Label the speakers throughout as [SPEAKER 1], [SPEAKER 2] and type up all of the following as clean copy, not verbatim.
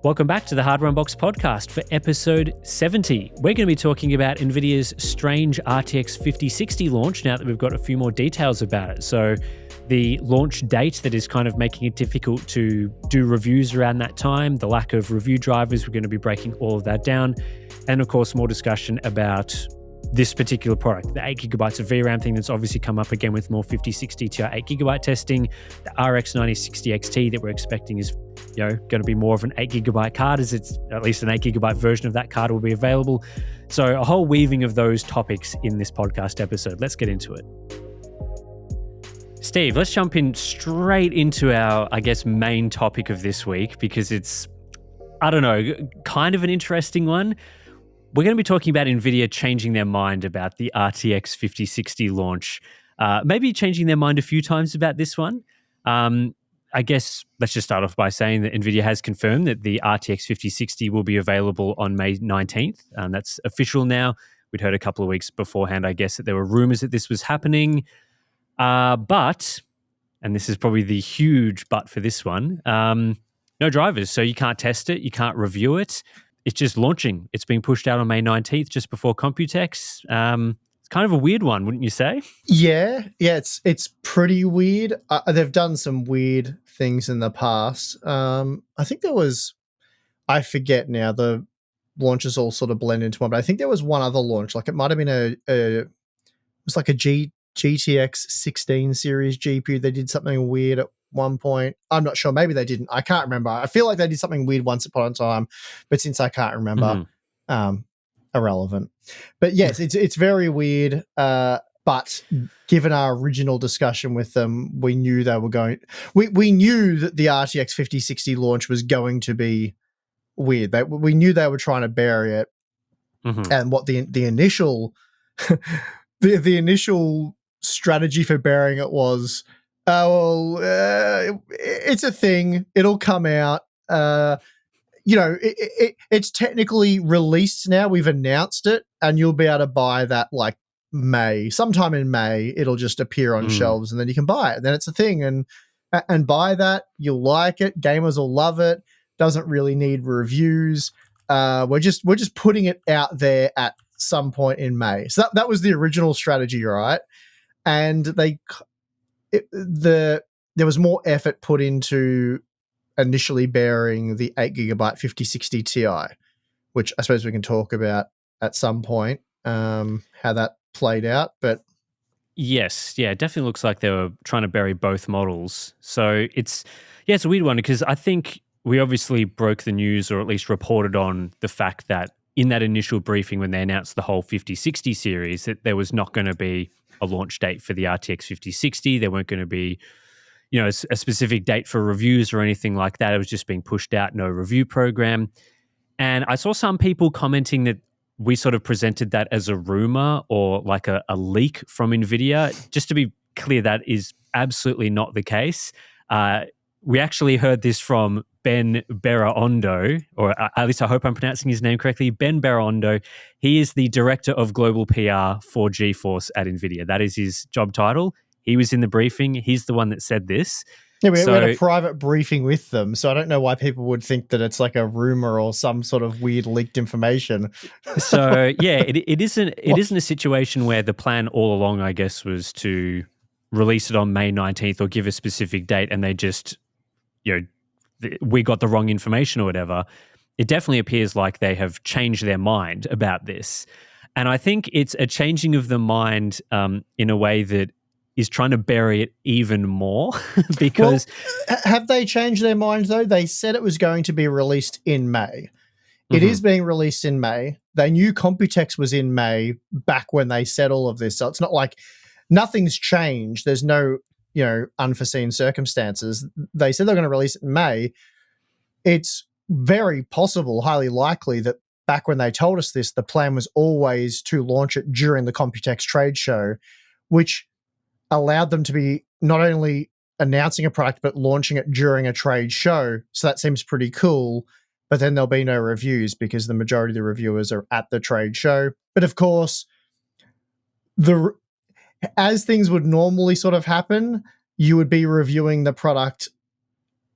[SPEAKER 1] Welcome back to the Hardware Unboxed podcast for episode 70. We're going to be talking about Nvidia's strange RTX 5060 launch now that we've got a few more details about it. So the launch date that is kind of making it difficult to do reviews around that time, the lack of review drivers, we're going to be breaking all of that down. And of course, more discussion about this particular product, the 8 gigabytes of VRAM thing that's obviously come up again with more 5060 Ti 8 gigabyte testing. The RX 9060 XT that we're expecting is going to be more of an 8 gigabyte card, as it's at least an 8 gigabyte version of that card will be available. So a whole weaving of those topics in this podcast episode. Let's get into it. Steve, let's jump in straight into our, main topic of this week, because it's, kind of an interesting one. We're going to be talking about Nvidia changing their mind about the RTX 5060 launch, maybe changing their mind a few times about this one. I guess let's just start off by saying that Nvidia has confirmed that the RTX 5060 will be available on May 19th. That's official now. We'd heard a couple of weeks beforehand, I guess, that there were rumors that this was happening. But, and this is probably the huge but for this one, no drivers. So you can't test it. You can't review it. It's just launching. It's being pushed out on May 19th, just before Computex. It's kind of a weird one, wouldn't you say?
[SPEAKER 2] Yeah, it's pretty weird. They've done some weird things in the past. I think there was, I forget now, the launches all sort of blend into one, but I think there was one other launch. Like it might have been it was like a GTX 16 series GPU. They did something weird at one point. I'm not sure. Maybe they didn't. I can't remember. I feel like they did something weird once upon a time, but since I can't remember, irrelevant. But yes, it's very weird. But given our original discussion with them, we knew they were going. We knew that the RTX 5060 launch was going to be weird. We knew they were trying to bury it, and what the initial the initial strategy for burying it was. It's a thing. It'll come out. It's technically released now. We've announced it, and you'll be able to buy that like sometime in May. It'll just appear on shelves, and then you can buy it. Then it's a thing, and buy that. You'll like it. Gamers will love it. Doesn't really need reviews. We're just putting it out there at some point in May. So that was the original strategy, right? And there was more effort put into initially burying the 8 gigabyte 5060 Ti, which I suppose we can talk about at some point, how that played out. But
[SPEAKER 1] yes, yeah, it definitely looks like they were trying to bury both models. So it's a weird one, because I think we obviously broke the news, or at least reported on the fact that in that initial briefing when they announced the whole 5060 series, that there was not going to be a launch date for the RTX 5060. There weren't going to be, a specific date for reviews or anything like that. It was just being pushed out, no review program. And I saw some people commenting that we sort of presented that as a rumor or like a leak from Nvidia. Just to be clear, that is absolutely not the case. We actually heard this from Ben Berraondo, or at least I hope I'm pronouncing his name correctly, Ben Berraondo. He is the Director of Global PR for GeForce at Nvidia. That is his job title. He was in the briefing. He's the one that said this.
[SPEAKER 2] Yeah, we had a private briefing with them, so I don't know why people would think that it's like a rumor or some sort of weird leaked information.
[SPEAKER 1] So yeah, it isn't a situation where the plan all along, I guess, was to release it on May 19th or give a specific date, and they just, we got the wrong information or whatever. It definitely appears like they have changed their mind about this. And I think it's a changing of the mind in a way that is trying to bury it even more because...
[SPEAKER 2] Well, have they changed their mind, though? They said it was going to be released in May. It is being released in May. They knew Computex was in May back when they said all of this. So it's not like nothing's changed. There's no, unforeseen circumstances. They said they're going to release it in May. It's very possible, highly likely, that back when they told us this, the plan was always to launch it during the Computex trade show, which allowed them to be not only announcing a product, but launching it during a trade show. So that seems pretty cool. But then there'll be no reviews because the majority of the reviewers are at the trade show. But of course, as things would normally sort of happen, you would be reviewing the product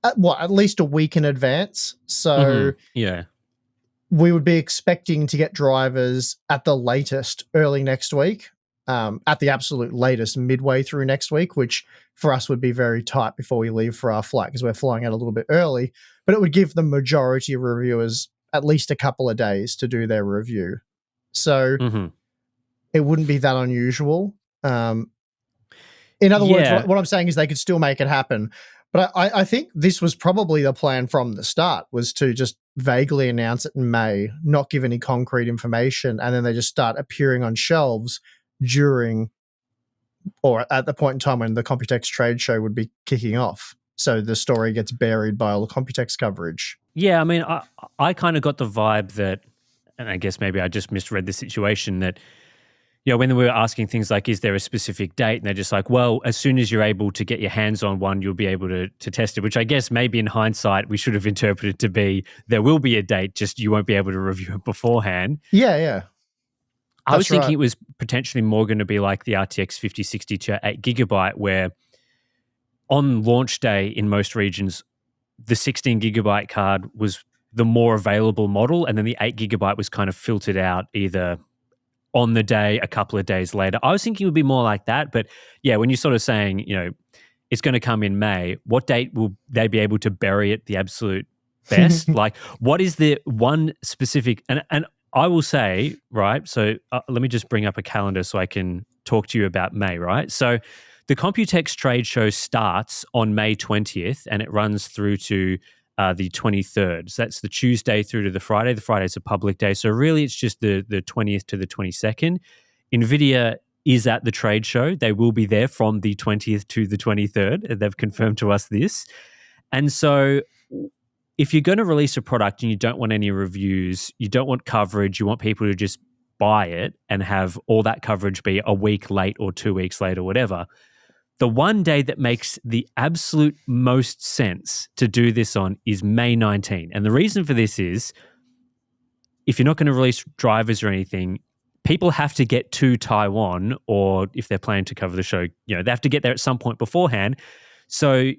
[SPEAKER 2] at least a week in advance. So
[SPEAKER 1] Yeah.
[SPEAKER 2] we would be expecting to get drivers at the latest early next week, at the absolute latest midway through next week, which for us would be very tight before we leave for our flight because we're flying out a little bit early. But it would give the majority of reviewers at least a couple of days to do their review. So
[SPEAKER 1] hmm
[SPEAKER 2] it wouldn't be that unusual. In other words,
[SPEAKER 1] Yeah.
[SPEAKER 2] what I'm saying is they could still make it happen. But I think this was probably the plan from the start, was to just vaguely announce it in May, not give any concrete information, and then they just start appearing on shelves during or at the point in time when the Computex trade show would be kicking off. So the story gets buried by all the Computex coverage.
[SPEAKER 1] Yeah, I mean, I kind of got the vibe that, and I guess maybe I just misread the situation, that, when we were asking things like, is there a specific date? And they're just like, well, as soon as you're able to get your hands on one, you'll be able to test it, which I guess maybe in hindsight, we should have interpreted to be there will be a date, just you won't be able to review it beforehand.
[SPEAKER 2] Yeah.
[SPEAKER 1] I was
[SPEAKER 2] That's
[SPEAKER 1] thinking
[SPEAKER 2] right.
[SPEAKER 1] it was potentially more going to be like the RTX 5060 to 8 GB, where on launch day in most regions, the 16 GB card was the more available model, and then the 8 GB was kind of filtered out either on the day, a couple of days later. I was thinking it would be more like that, but yeah, when you're sort of saying, it's going to come in May, what date will they be able to bury it the absolute best? Like, what is the one specific, and I will say, right, so let me just bring up a calendar so I can talk to you about May, right? So the Computex trade show starts on May 20th and it runs through to the 23rd. So that's the Tuesday through to the Friday. The Friday's a public day. So really it's just the 20th to the 22nd. Nvidia is at the trade show. They will be there from the 20th to the 23rd. They've confirmed to us this. And so if you're going to release a product and you don't want any reviews, you don't want coverage, you want people to just buy it and have all that coverage be a week late or 2 weeks late or whatever, the one day that makes the absolute most sense to do this on is May 19. And the reason for this is, if you're not going to release drivers or anything, people have to get to Taiwan, or if they're planning to cover the show, they have to get there at some point beforehand. So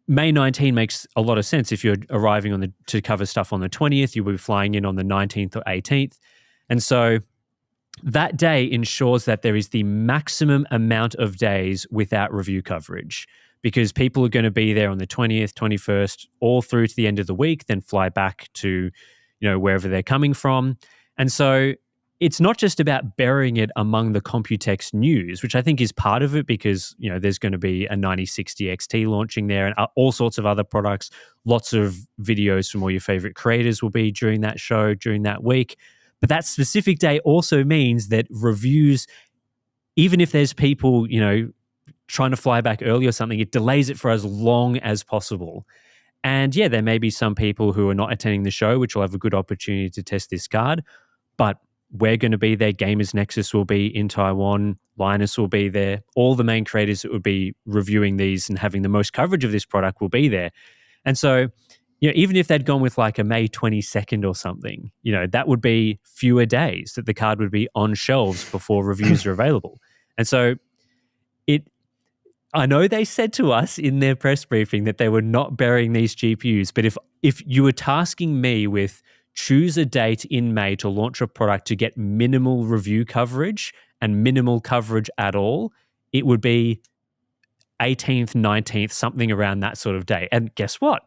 [SPEAKER 1] May 19 makes a lot of sense. If you're arriving to cover stuff on the 20th, you will be flying in on the 19th or 18th. And so that day ensures that there is the maximum amount of days without review coverage, because people are going to be there on the 20th, 21st, all through to the end of the week, then fly back to, wherever they're coming from. And so it's not just about burying it among the Computex news, which I think is part of it, because, there's going to be a 9060 XT launching there and all sorts of other products. Lots of videos from all your favorite creators will be during that show, during that week. But that specific day also means that reviews, even if there's people, trying to fly back early or something, it delays it for as long as possible. And yeah, there may be some people who are not attending the show, which will have a good opportunity to test this card. But we're going to be there. Gamers Nexus will be in Taiwan. Linus will be there. All the main creators that would be reviewing these and having the most coverage of this product will be there. And so, even if they'd gone with like a May 22nd or something, that would be fewer days that the card would be on shelves before reviews are available. And so I know they said to us in their press briefing that they were not burying these GPUs, but if you were tasking me with choose a date in May to launch a product to get minimal review coverage and minimal coverage at all, it would be 18th, 19th, something around that sort of day. And guess what?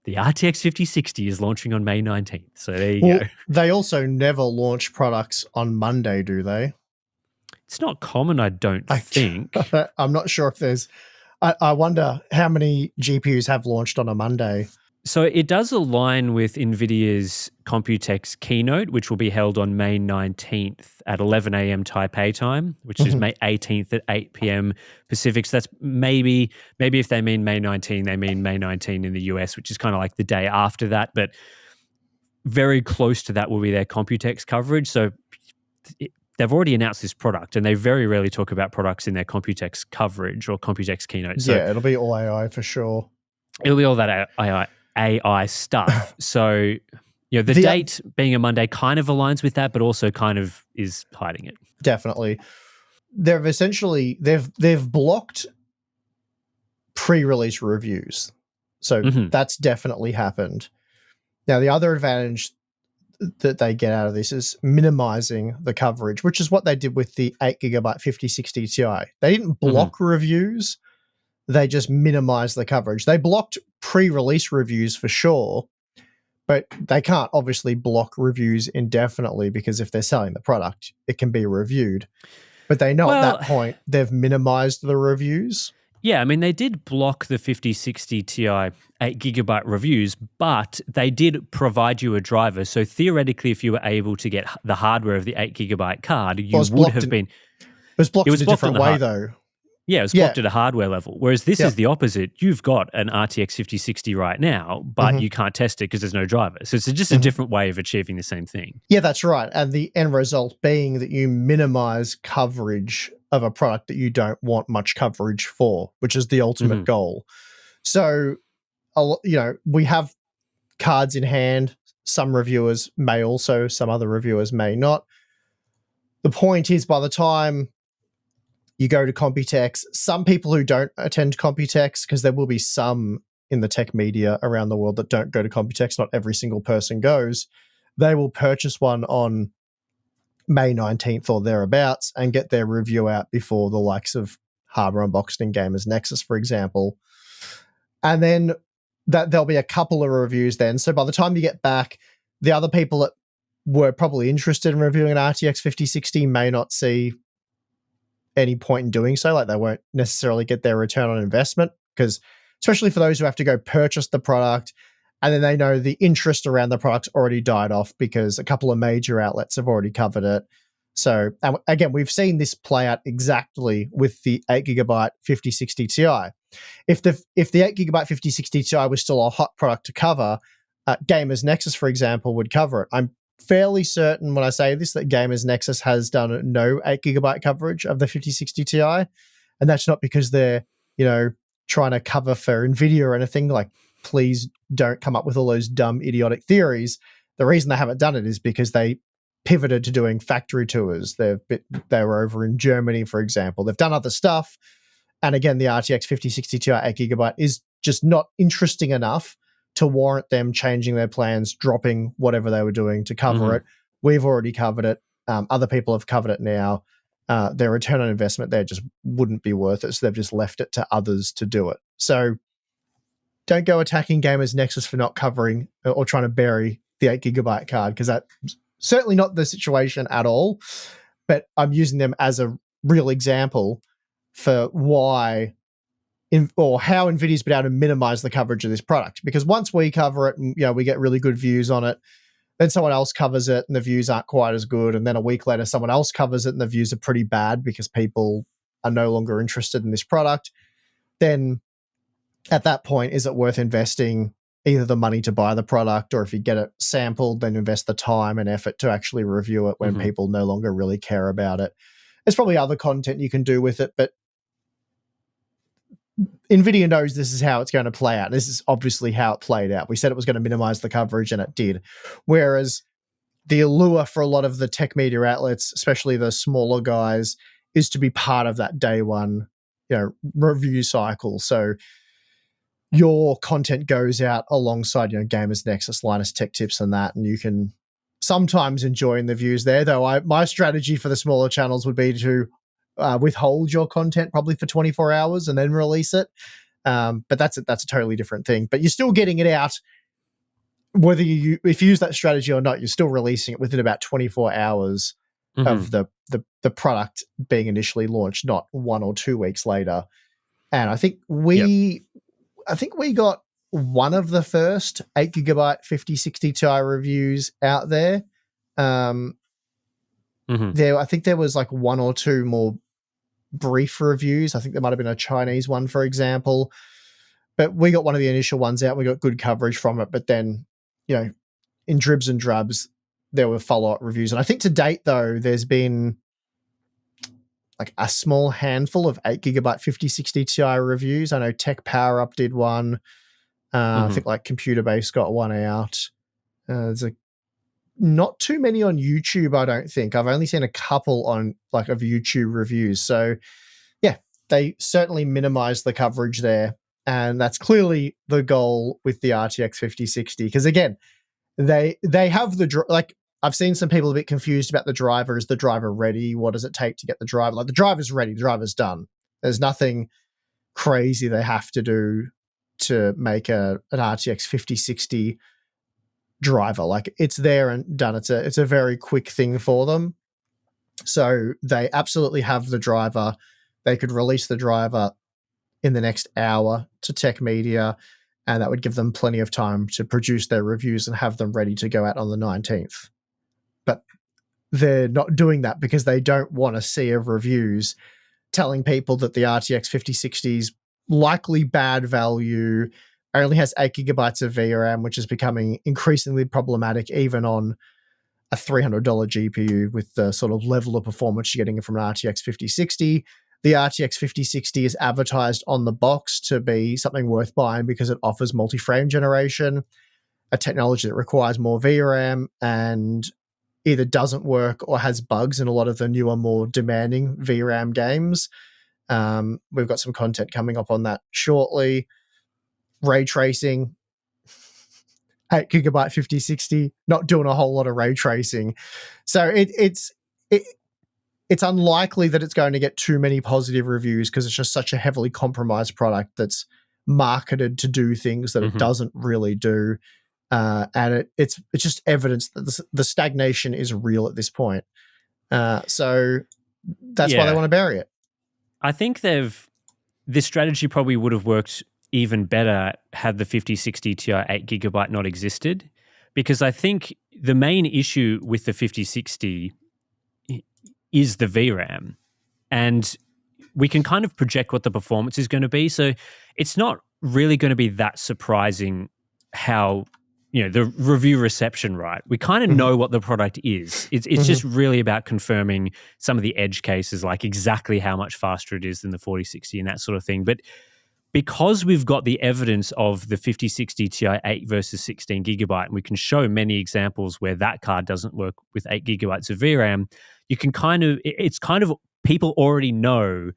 [SPEAKER 1] The RTX 5060 is launching on May 19th. So there you go.
[SPEAKER 2] They also never launch products on Monday, do they?
[SPEAKER 1] It's not common, I don't think.
[SPEAKER 2] I'm not sure if there's. I wonder how many GPUs have launched on a Monday.
[SPEAKER 1] So it does align with NVIDIA's Computex keynote, which will be held on May 19th at 11 a.m. Taipei time, which is May 18th at 8 p.m. Pacific. So that's maybe if they mean May 19, they mean May 19 in the US, which is kind of like the day after that. But very close to that will be their Computex coverage. So they've already announced this product, and they very rarely talk about products in their Computex coverage or Computex keynote. So
[SPEAKER 2] yeah, it'll be all AI for sure.
[SPEAKER 1] It'll be all that AI stuff. So, the date being a Monday kind of aligns with that, but also kind of is hiding it.
[SPEAKER 2] Definitely. They've blocked pre-release reviews. So
[SPEAKER 1] Hmm.
[SPEAKER 2] that's definitely happened. Now, the other advantage that they get out of this is minimizing the coverage, which is what they did with the 8 gigabyte 5060 Ti. They didn't
[SPEAKER 1] Hmm.
[SPEAKER 2] block reviews, they just minimized the coverage. They blocked pre-release reviews for sure, but they can't obviously block reviews indefinitely because if they're selling the product, it can be reviewed. But they know at
[SPEAKER 1] Well,
[SPEAKER 2] that point they've minimized the reviews.
[SPEAKER 1] yeah, I mean, they did block the 5060 Ti 8 gigabyte reviews, but they did provide you a driver. So theoretically, if you were able to get the hardware of the 8 gigabyte card,
[SPEAKER 2] Well,
[SPEAKER 1] you would have been.
[SPEAKER 2] it was
[SPEAKER 1] It
[SPEAKER 2] blocked in
[SPEAKER 1] was
[SPEAKER 2] a
[SPEAKER 1] blocked on
[SPEAKER 2] different
[SPEAKER 1] the
[SPEAKER 2] way
[SPEAKER 1] hard.
[SPEAKER 2] though.
[SPEAKER 1] Yeah, it was
[SPEAKER 2] Yeah.
[SPEAKER 1] blocked at a hardware level. Whereas this is
[SPEAKER 2] Yep.
[SPEAKER 1] the opposite. You've got an RTX 5060 right now, but
[SPEAKER 2] Mm-hmm.
[SPEAKER 1] you can't test it because there's no driver. So it's just a
[SPEAKER 2] Mm-hmm.
[SPEAKER 1] different way of achieving the same thing.
[SPEAKER 2] Yeah, that's right. And the end result being that you minimize coverage of a product that you don't want much coverage for, which is the ultimate
[SPEAKER 1] Hmm.
[SPEAKER 2] goal. So, we have cards in hand. Some reviewers may also, some other reviewers may not. The point is, by the time you go to Computex, some people who don't attend Computex, because there will be some in the tech media around the world that don't go to Computex, not every single person goes, they will purchase one on May 19th or thereabouts and get their review out before the likes of Harbour Unboxed and Gamers Nexus, for example. And then there'll be a couple of reviews then. So by the time you get back, the other people that were probably interested in reviewing an RTX 5060 may not see any point in doing so. Like they won't necessarily get their return on investment because, especially for those who have to go purchase the product and then they know the interest around the product's already died off because a couple of major outlets have already covered it. So, and again, we've seen this play out exactly with the 8 gigabyte 5060 Ti. If the 8 gigabyte 5060 Ti was still a hot product to cover, Gamers Nexus, for example, would cover it. I'm fairly certain when I say this that Gamers Nexus has done no 8 gigabyte coverage of the 5060 Ti, and that's not because they're trying to cover for Nvidia or anything. Like, please don't come up with all those dumb, idiotic theories. The reason they haven't done it is because they pivoted to doing factory tours. They were over in Germany, for example. They've done other stuff. And again, the RTX 5060 Ti 8 gigabyte is just not interesting enough to warrant them changing their plans, dropping whatever they were doing to cover
[SPEAKER 1] Hmm.
[SPEAKER 2] it. We've already covered it. Other people have covered it now. Their return on investment there just wouldn't be worth it. So they've just left it to others to do it. So don't go attacking Gamers Nexus for not covering or trying to bury the 8 gigabyte card because that's certainly not the situation at all. But I'm using them as a real example for why or how Nvidia's been able to minimize the coverage of this product. Because once we cover it and we get really good views on it, then someone else covers it and the views aren't quite as good. And then a week later, someone else covers it and the views are pretty bad because people are no longer interested in this product. Then at that point, is it worth investing either the money to buy the product or if you get it sampled, then invest the time and effort to actually review it when
[SPEAKER 1] Hmm.
[SPEAKER 2] people no longer really care about it? There's probably other content you can do with it, but Nvidia knows this is how it's going to play out. This is obviously how it played out. We said it was going to minimize the coverage and it did. Whereas the allure for a lot of the tech media outlets, especially the smaller guys, is to be part of that day one, review cycle. So your content goes out alongside, Gamers Nexus, Linus Tech Tips and that, and you can sometimes enjoy in the views there. Though my strategy for the smaller channels would be to withhold your content probably for 24 hours and then release it. But that's a totally different thing. But you're still getting it out, whether if you use that strategy or not. You're still releasing it within about 24 hours
[SPEAKER 1] Hmm.
[SPEAKER 2] of the product being initially launched, not 1 or 2 weeks later. And I think
[SPEAKER 1] Yep.
[SPEAKER 2] we got one of the first 8 gigabyte 5060 Ti reviews out there.
[SPEAKER 1] Hmm.
[SPEAKER 2] I think there was like one or two more brief reviews. I think there might have been a Chinese one, for example. But we got one of the initial ones out. We got good coverage from it. But then, in dribs and drabs, there were follow-up reviews. And I think to date, though, there's been like a small handful of 8 gigabyte 5060 Ti reviews. I know Tech Power Up did one. I
[SPEAKER 1] Hmm.
[SPEAKER 2] think like Computer Base got one out. There's not too many on YouTube, I don't think. I've only seen a couple on like of YouTube reviews. So yeah, they certainly minimize the coverage there. And that's clearly the goal with the RTX 5060. Because again, they have like I've seen some people a bit confused about the driver. Is the driver ready? What does it take to get the driver? Like the driver's ready, the driver's done. There's nothing crazy they have to do to make an RTX 5060 driver. Like it's there and done. It's a very quick thing for them. So they absolutely have the driver. They could release the driver in the next hour to tech media, and that would give them plenty of time to produce their reviews and have them ready to go out on the 19th. But they're not doing that because they don't want a sea of reviews telling people that the RTX 5060 is likely bad value, only has 8 gigabytes of VRAM, which is becoming increasingly problematic even on a $300 GPU with the sort of level of performance you're getting from an RTX 5060. The RTX 5060 is advertised on the box to be something worth buying because it offers multi-frame generation, a technology that requires more VRAM and either doesn't work or has bugs in a lot of the newer, more demanding VRAM games. We've got some content coming up on that shortly. Ray tracing, 8 gigabyte 5060, not doing a whole lot of ray tracing. So it's unlikely that it's going to get too many positive reviews because it's just such a heavily compromised product that's marketed to do things that it doesn't really do. And it's just evidence that the stagnation is real at this point. So that's why they want to bury it.
[SPEAKER 1] I think this strategy probably would have worked even better had the 5060 Ti 8 gigabyte not existed, because I think the main issue with the 5060 is the VRAM, and we can kind of project what the performance is going to be. So it's not really going to be that surprising how, the review reception, right? We kind of know what the product is. It's just really about confirming some of the edge cases, like exactly how much faster it is than the 4060 and that sort of thing. But because we've got the evidence of the 5060 Ti 8 versus 16 gigabyte, and we can show many examples where that card doesn't work with 8 gigabytes of VRAM, you can it's kind of, people already know,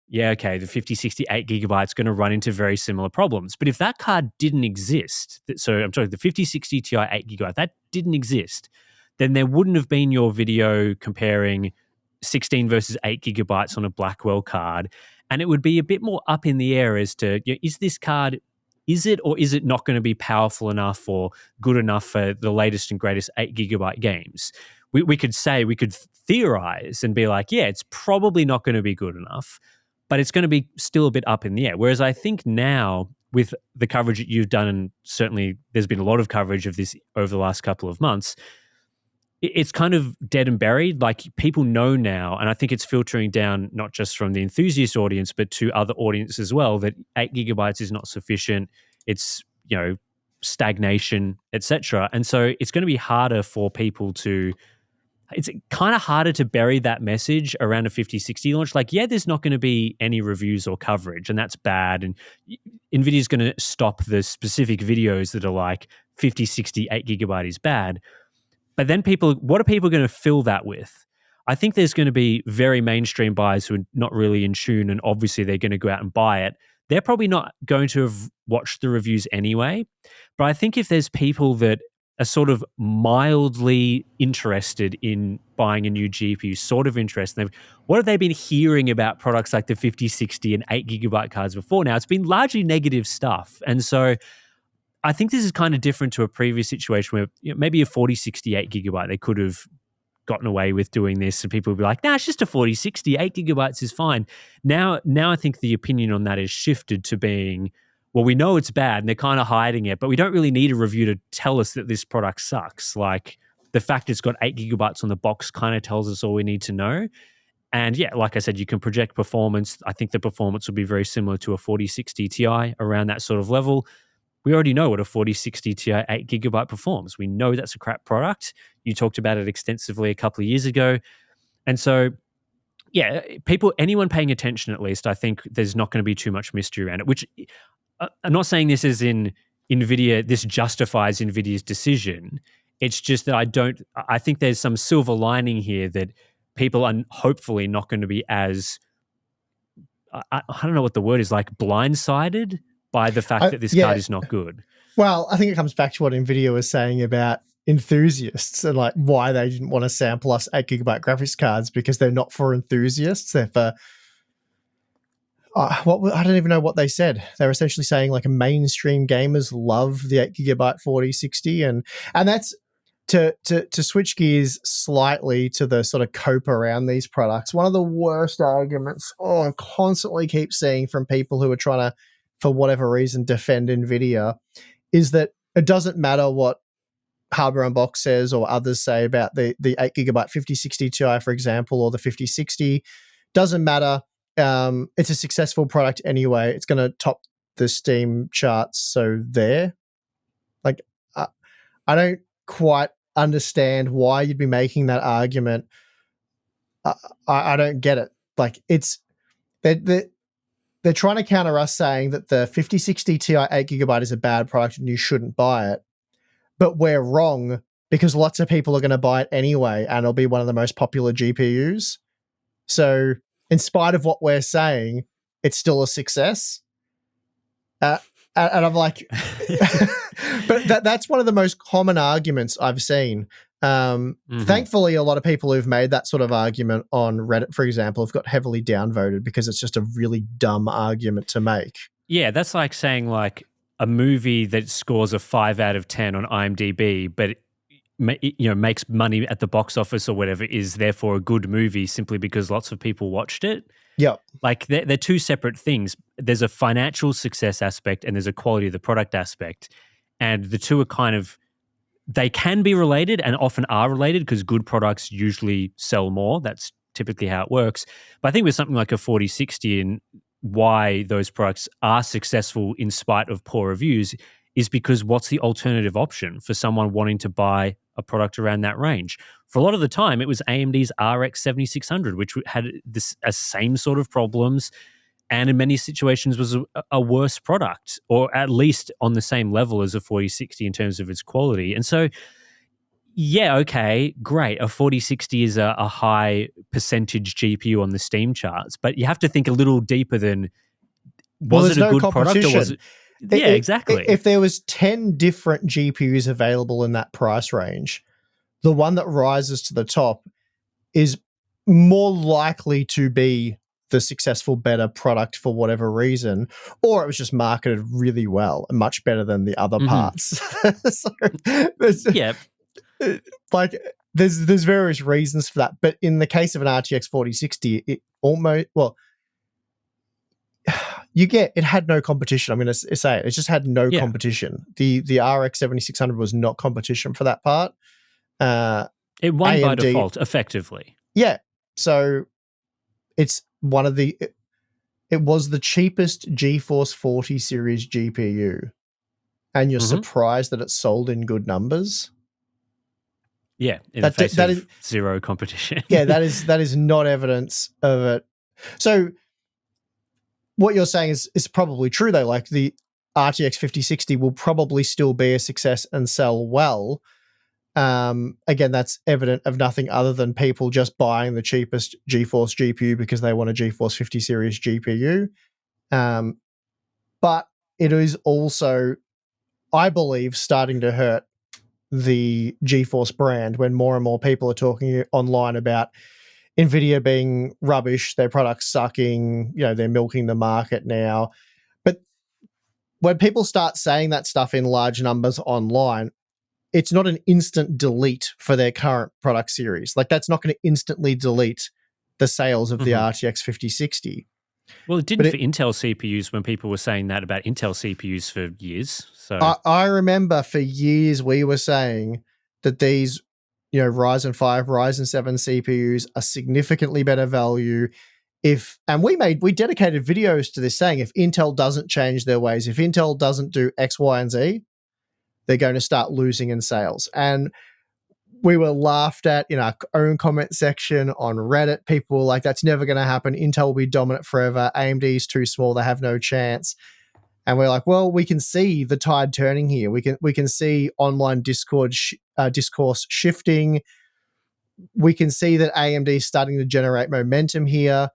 [SPEAKER 1] yeah, okay, the 5060 8 gigabyte is going to run into very similar problems. But if that card didn't exist, so I'm sorry, the 5060 Ti 8 gigabyte, that didn't exist, then there wouldn't have been your video comparing 16 versus 8 gigabytes on a Blackwell card. And it would be a bit more up in the air as to, is this card, is it or is it not going to be powerful enough or good enough for the latest and greatest 8 gigabyte games? We could theorize and be like, yeah, it's probably not going to be good enough, but it's going to be still a bit up in the air. Whereas I think now, with the coverage that you've done, and certainly there's been a lot of coverage of this over the last couple of months, it's kind of dead and buried. Like, people know now, and I think it's filtering down not just from the enthusiast audience, but to other audiences as well, that 8 gigabytes is not sufficient. It's, stagnation, etc. And so it's going to be harder for people to, it's kind of harder to bury that message around a 5060 launch. Like, yeah, there's not going to be any reviews or coverage, and that's bad. And Nvidia's going to stop the specific videos that are like 5060 8 gigabyte is bad. But then what are people going to fill that with? I think there's going to be very mainstream buyers who are not really in tune, and obviously they're going to go out and buy it. They're probably not going to have watched the reviews anyway. But I think if there's people that are sort of mildly interested in buying a new GPU, sort of interested, what have they been hearing about products like the 5060 and 8 gigabyte cards before now? It's been largely negative stuff. And so I think this is kind of different to a previous situation where, maybe a 4068 gigabyte, they could have gotten away with doing this, and people would be like, nah, it's just a 4060, 8 gigabytes is fine. Now I think the opinion on that is shifted to being, well, we know it's bad and they're kind of hiding it, but we don't really need a review to tell us that this product sucks. Like, the fact it's got 8 gigabytes on the box kind of tells us all we need to know. And yeah, like I said, you can project performance. I think the performance will be very similar to a 4060 Ti, around that sort of level. We already know what a 4060 Ti 8 gigabyte performs. We know that's a crap product. You talked about it extensively a couple of years ago. And so, yeah, anyone paying attention at least, I think there's not going to be too much mystery around it, which I'm not saying this is in NVIDIA, this justifies NVIDIA's decision. It's just that I think there's some silver lining here that people are hopefully not going to be as, I don't know what the word is, like blindsided by the fact that this card
[SPEAKER 2] Yeah.
[SPEAKER 1] is not good.
[SPEAKER 2] Well, I think it comes back to what Nvidia was saying about enthusiasts and like why they didn't want to sample us 8 GB graphics cards, because they're not for enthusiasts. They're for I don't even know what they said. They were essentially saying like mainstream gamers love the 8 GB 4060, and that's to switch gears slightly to the sort of cope around these products. One of the worst arguments I constantly keep seeing from people who are trying to, for whatever reason, defend Nvidia is that it doesn't matter what Hardware Unbox says or others say about the 8 GB 5060 Ti, for example, or the 5060. Doesn't matter. It's a successful product anyway. It's going to top the Steam charts. So there, like, I don't quite understand why you'd be making that argument. I don't get it. Like, it's they're trying to counter us saying that the 5060 Ti 8 GB is a bad product and you shouldn't buy it. But we're wrong, because lots of people are going to buy it anyway, and it'll be one of the most popular GPUs. So, in spite of what we're saying, it's still a success. And I'm like, but that's one of the most common arguments I've seen. Thankfully, a lot of people who've made that sort of argument on Reddit, for example, have got heavily downvoted, because it's just a really dumb argument to make.
[SPEAKER 1] Yeah, that's like saying like a movie that scores a 5 out of 10 on IMDb, but it makes money at the box office or whatever, is therefore a good movie simply because lots of people watched it.
[SPEAKER 2] Yep.
[SPEAKER 1] Like they're two separate things. There's a financial success aspect and there's a quality of the product aspect. And the two are kind of, they can be related and often are related, because good products usually sell more. That's typically how it works. But I think with something like a 4060, and why those products are successful in spite of poor reviews, is because what's the alternative option for someone wanting to buy a product around that range? For a lot of the time, it was AMD's RX 7600, which had this same sort of problems, and in many situations was a worse product, or at least on the same level as a 4060 in terms of its quality. And so, yeah, okay, great. A 4060 is a high percentage GPU on the Steam charts, but you have to think a little deeper than, was it a good product or was it? Yeah, exactly.
[SPEAKER 2] If there was 10 different GPUs available in that price range, the one that rises to the top is more likely to be the successful, better product for whatever reason, or it was just marketed really well and much better than the other parts. So,
[SPEAKER 1] yeah.
[SPEAKER 2] Like, there's various reasons for that. But in the case of an RTX 4060, it almost, well, it had no competition. I'm going to say it. It just had no competition. The RX 7600 was not competition for that part.
[SPEAKER 1] It won
[SPEAKER 2] AMD,
[SPEAKER 1] by default, effectively.
[SPEAKER 2] Yeah. So it's one of the, it was the cheapest GeForce 40 series GPU. And you're surprised that it sold in good numbers.
[SPEAKER 1] Yeah, in the face of zero competition.
[SPEAKER 2] Yeah, that is not evidence of it. So what you're saying is probably true, though. Like, the RTX 5060 will probably still be a success and sell well. Again, that's evident of nothing other than people just buying the cheapest GeForce GPU because they want a GeForce 50 series GPU. But it is also, I believe, starting to hurt the GeForce brand when more and more people are talking online about Nvidia being rubbish, their products sucking, they're milking the market now. But when people start saying that stuff in large numbers online, it's not an instant delete for their current product series. Like, that's not going to instantly delete the sales of the RTX 5060.
[SPEAKER 1] Well, it didn't for Intel CPUs when people were saying that about Intel CPUs for years. So
[SPEAKER 2] I remember for years we were saying that these, Ryzen 5, Ryzen 7 CPUs are significantly better value. And we dedicated videos to this, saying if Intel doesn't change their ways, if Intel doesn't do X, Y, and Z, they're going to start losing in sales. And we were laughed at in our own comment section on Reddit. People were like, that's never going to happen. Intel will be dominant forever. AMD is too small. They have no chance. And we're like, well, we can see the tide turning here. We can see online discourse shifting. We can see that AMD is starting to generate momentum here.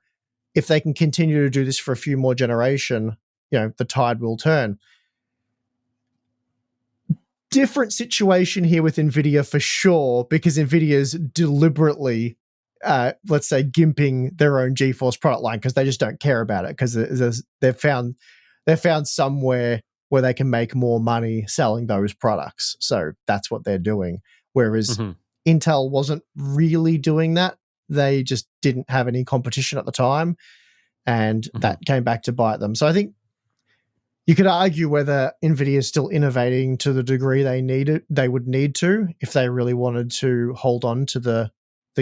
[SPEAKER 2] If they can continue to do this for a few more generations, the tide will turn. Different situation here with Nvidia for sure, because Nvidia's deliberately, let's say, gimping their own GeForce product line because they just don't care about it, because they've found somewhere where they can make more money selling those products. So that's what they're doing. Whereas Intel wasn't really doing that. They just didn't have any competition at the time, and that came back to bite them. So I think you could argue whether Nvidia is still innovating to the degree they would need to if they really wanted to hold on to the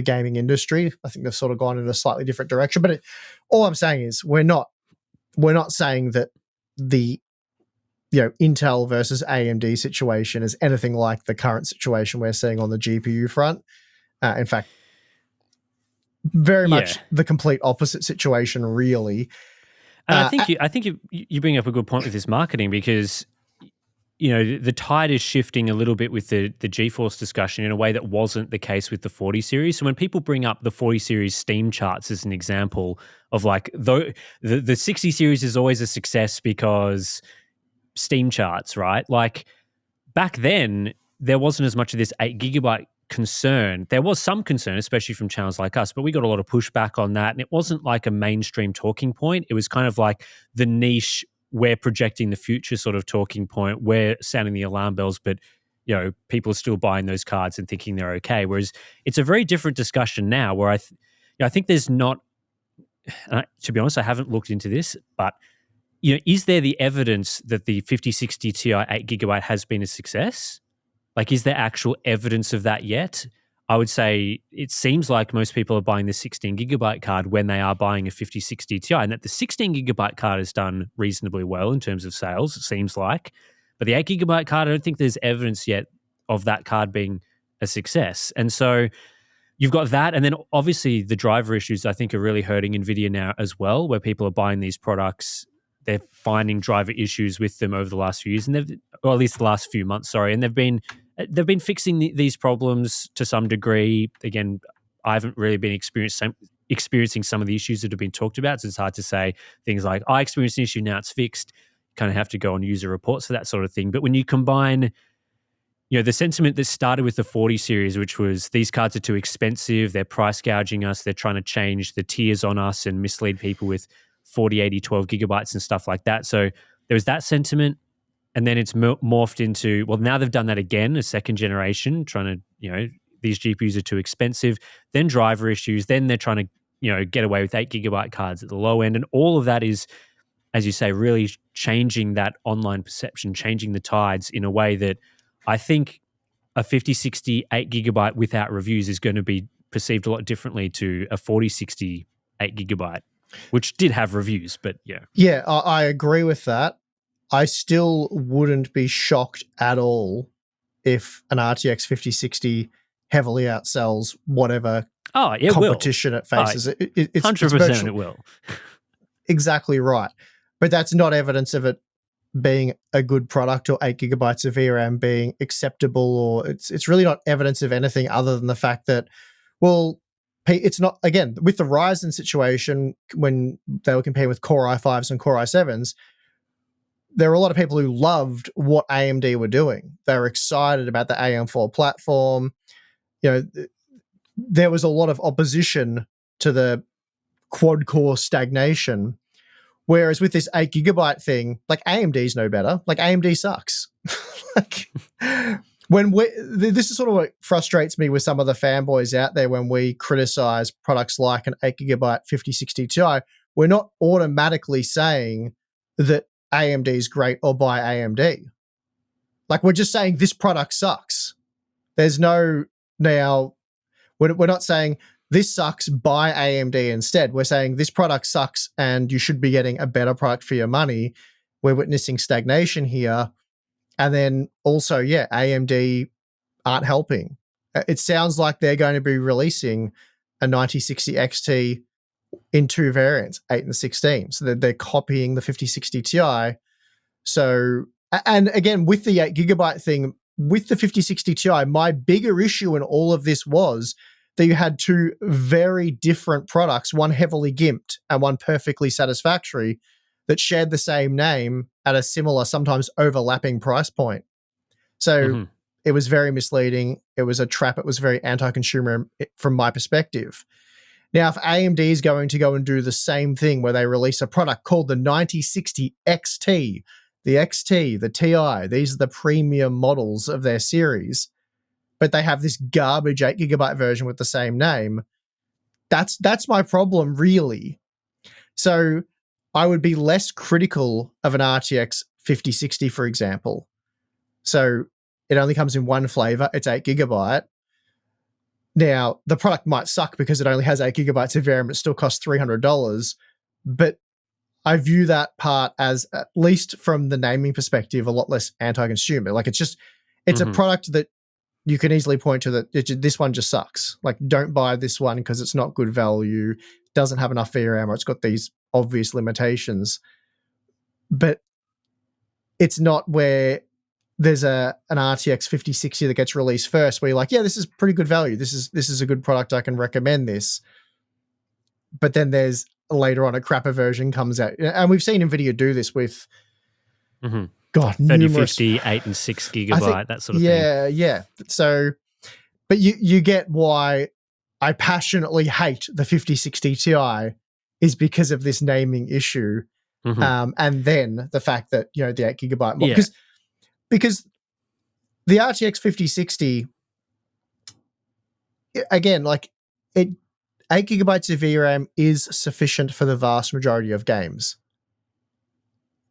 [SPEAKER 2] gaming industry. I think they've sort of gone in a slightly different direction. But all I'm saying is we're not saying that the Intel versus AMD situation is anything like the current situation we're seeing on the GPU front. In fact, very much the complete opposite situation, really.
[SPEAKER 1] And I think you bring up a good point with this marketing, because the tide is shifting a little bit with the GeForce discussion in a way that wasn't the case with the 40 series. So when people bring up the 40 series Steam charts as an example of like the 60 series is always a success because Steam charts, right? Like back then there wasn't as much of this 8 gigabyte concern. There was some concern, especially from channels like us, but we got a lot of pushback on that. And it wasn't like a mainstream talking point. It was kind of like the niche, we're projecting the future sort of talking point. We're sounding the alarm bells, but people are still buying those cards and thinking they're okay. Whereas it's a very different discussion now where I think there's not, to be honest, I haven't looked into this, but is there the evidence that the 5060 Ti 8 gigabyte has been a success? Like, is there actual evidence of that yet? I would say it seems like most people are buying the 16 gigabyte card when they are buying a 5060 Ti, and that the 16 gigabyte card has done reasonably well in terms of sales, it seems like. But the 8 gigabyte card, I don't think there's evidence yet of that card being a success. And so you've got that, and then obviously the driver issues I think are really hurting Nvidia now as well, where people are buying these products, they're finding driver issues with them over the last few years, and or at least the last few months, and they've been fixing these problems to some degree. Again, I haven't really been experiencing some of the issues that have been talked about, so it's hard to say things like, I experienced an issue, now it's fixed. You kind of have to go on user reports for that sort of thing. But when you combine the sentiment that started with the 40 series, which was these cards are too expensive, they're price gouging us, they're trying to change the tiers on us and mislead people with 40, 80, 12 gigabytes and stuff like that. So there was that sentiment. And then it's morphed into, well, now they've done that again, a second generation, trying to, these GPUs are too expensive, then driver issues, then they're trying to, get away with 8 gigabyte cards at the low end. And all of that is, as you say, really changing that online perception, changing the tides in a way that I think a 5060 8 gigabyte without reviews is going to be perceived a lot differently to a 4060 8 gigabyte, which did have reviews, but yeah.
[SPEAKER 2] Yeah, I agree with that. I still wouldn't be shocked at all if an RTX 5060 heavily outsells whatever competition it faces. It's
[SPEAKER 1] 100% it will.
[SPEAKER 2] Exactly right. But that's not evidence of it being a good product or 8 gigabytes of VRAM being acceptable, or it's really not evidence of anything other than the fact that, well, it's not, again, with the Ryzen situation, when they were comparing with Core i5s and Core i7s, there were a lot of people who loved what AMD were doing. They were excited about the AM4 platform. There was a lot of opposition to the quad-core stagnation. Whereas with this 8 gigabyte thing, like, AMD's no better. Like, AMD sucks. Like, this is sort of what frustrates me with some of the fanboys out there when we criticize products like an 8 gigabyte 5060 Ti. We're not automatically saying that AMD is great or buy AMD. Like, we're just saying this product sucks. There's no, now, we're not saying this sucks, buy AMD instead. We're saying this product sucks and you should be getting a better product for your money. We're witnessing stagnation here. And then also, AMD aren't helping. It sounds like they're going to be releasing a 9060 XT in two variants, 8 and 16. So they're copying the 5060 Ti. So, and again, with the 8 gigabyte thing, with the 5060 Ti, my bigger issue in all of this was that you had two very different products, one heavily gimped and one perfectly satisfactory, that shared the same name at a similar, sometimes overlapping price point. So it was very misleading. It was a trap. It was very anti-consumer from my perspective. Now, if AMD is going to go and do the same thing where they release a product called the 9060 XT, the XT, the TI, these are the premium models of their series, but they have this garbage 8GB version with the same name, that's my problem, really. So I would be less critical of an RTX 5060, for example. So it only comes in one flavor. It's 8GB. Now, the product might suck because it only has 8GB of VRAM. It still costs $300. But I view that part as, at least from the naming perspective, a lot less anti-consumer. Like, it's a product that you can easily point to that this one just sucks. Like, don't buy this one because it's not good value, doesn't have enough VRAM, or it's got these obvious limitations. But it's not where there's an RTX 5060 that gets released first where you're like, yeah, this is pretty good value. This is a good product. I can recommend this. But then there's later on a crapper version comes out. And we've seen Nvidia do this with, God,
[SPEAKER 1] 3050, 8 and 6GB, that sort of thing.
[SPEAKER 2] Yeah. So, but you get why I passionately hate the 5060 Ti is because of this naming issue. And then the fact that, the 8GB model. Because the RTX 5060, again, like 8GB of VRAM is sufficient for the vast majority of games,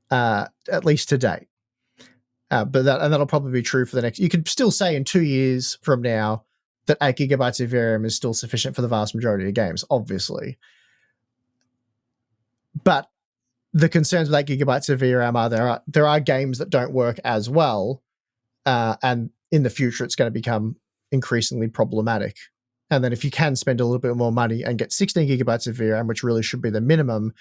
[SPEAKER 2] at least to date. But that'll probably be true for the next. You could still say in 2 years from now that 8GB of VRAM is still sufficient for the vast majority of games, obviously. But the concerns with 8GB of VRAM are there are games that don't work as well, and in the future it's going to become increasingly problematic. And then if you can spend a little bit more money and get 16GB of VRAM, which really should be the minimum,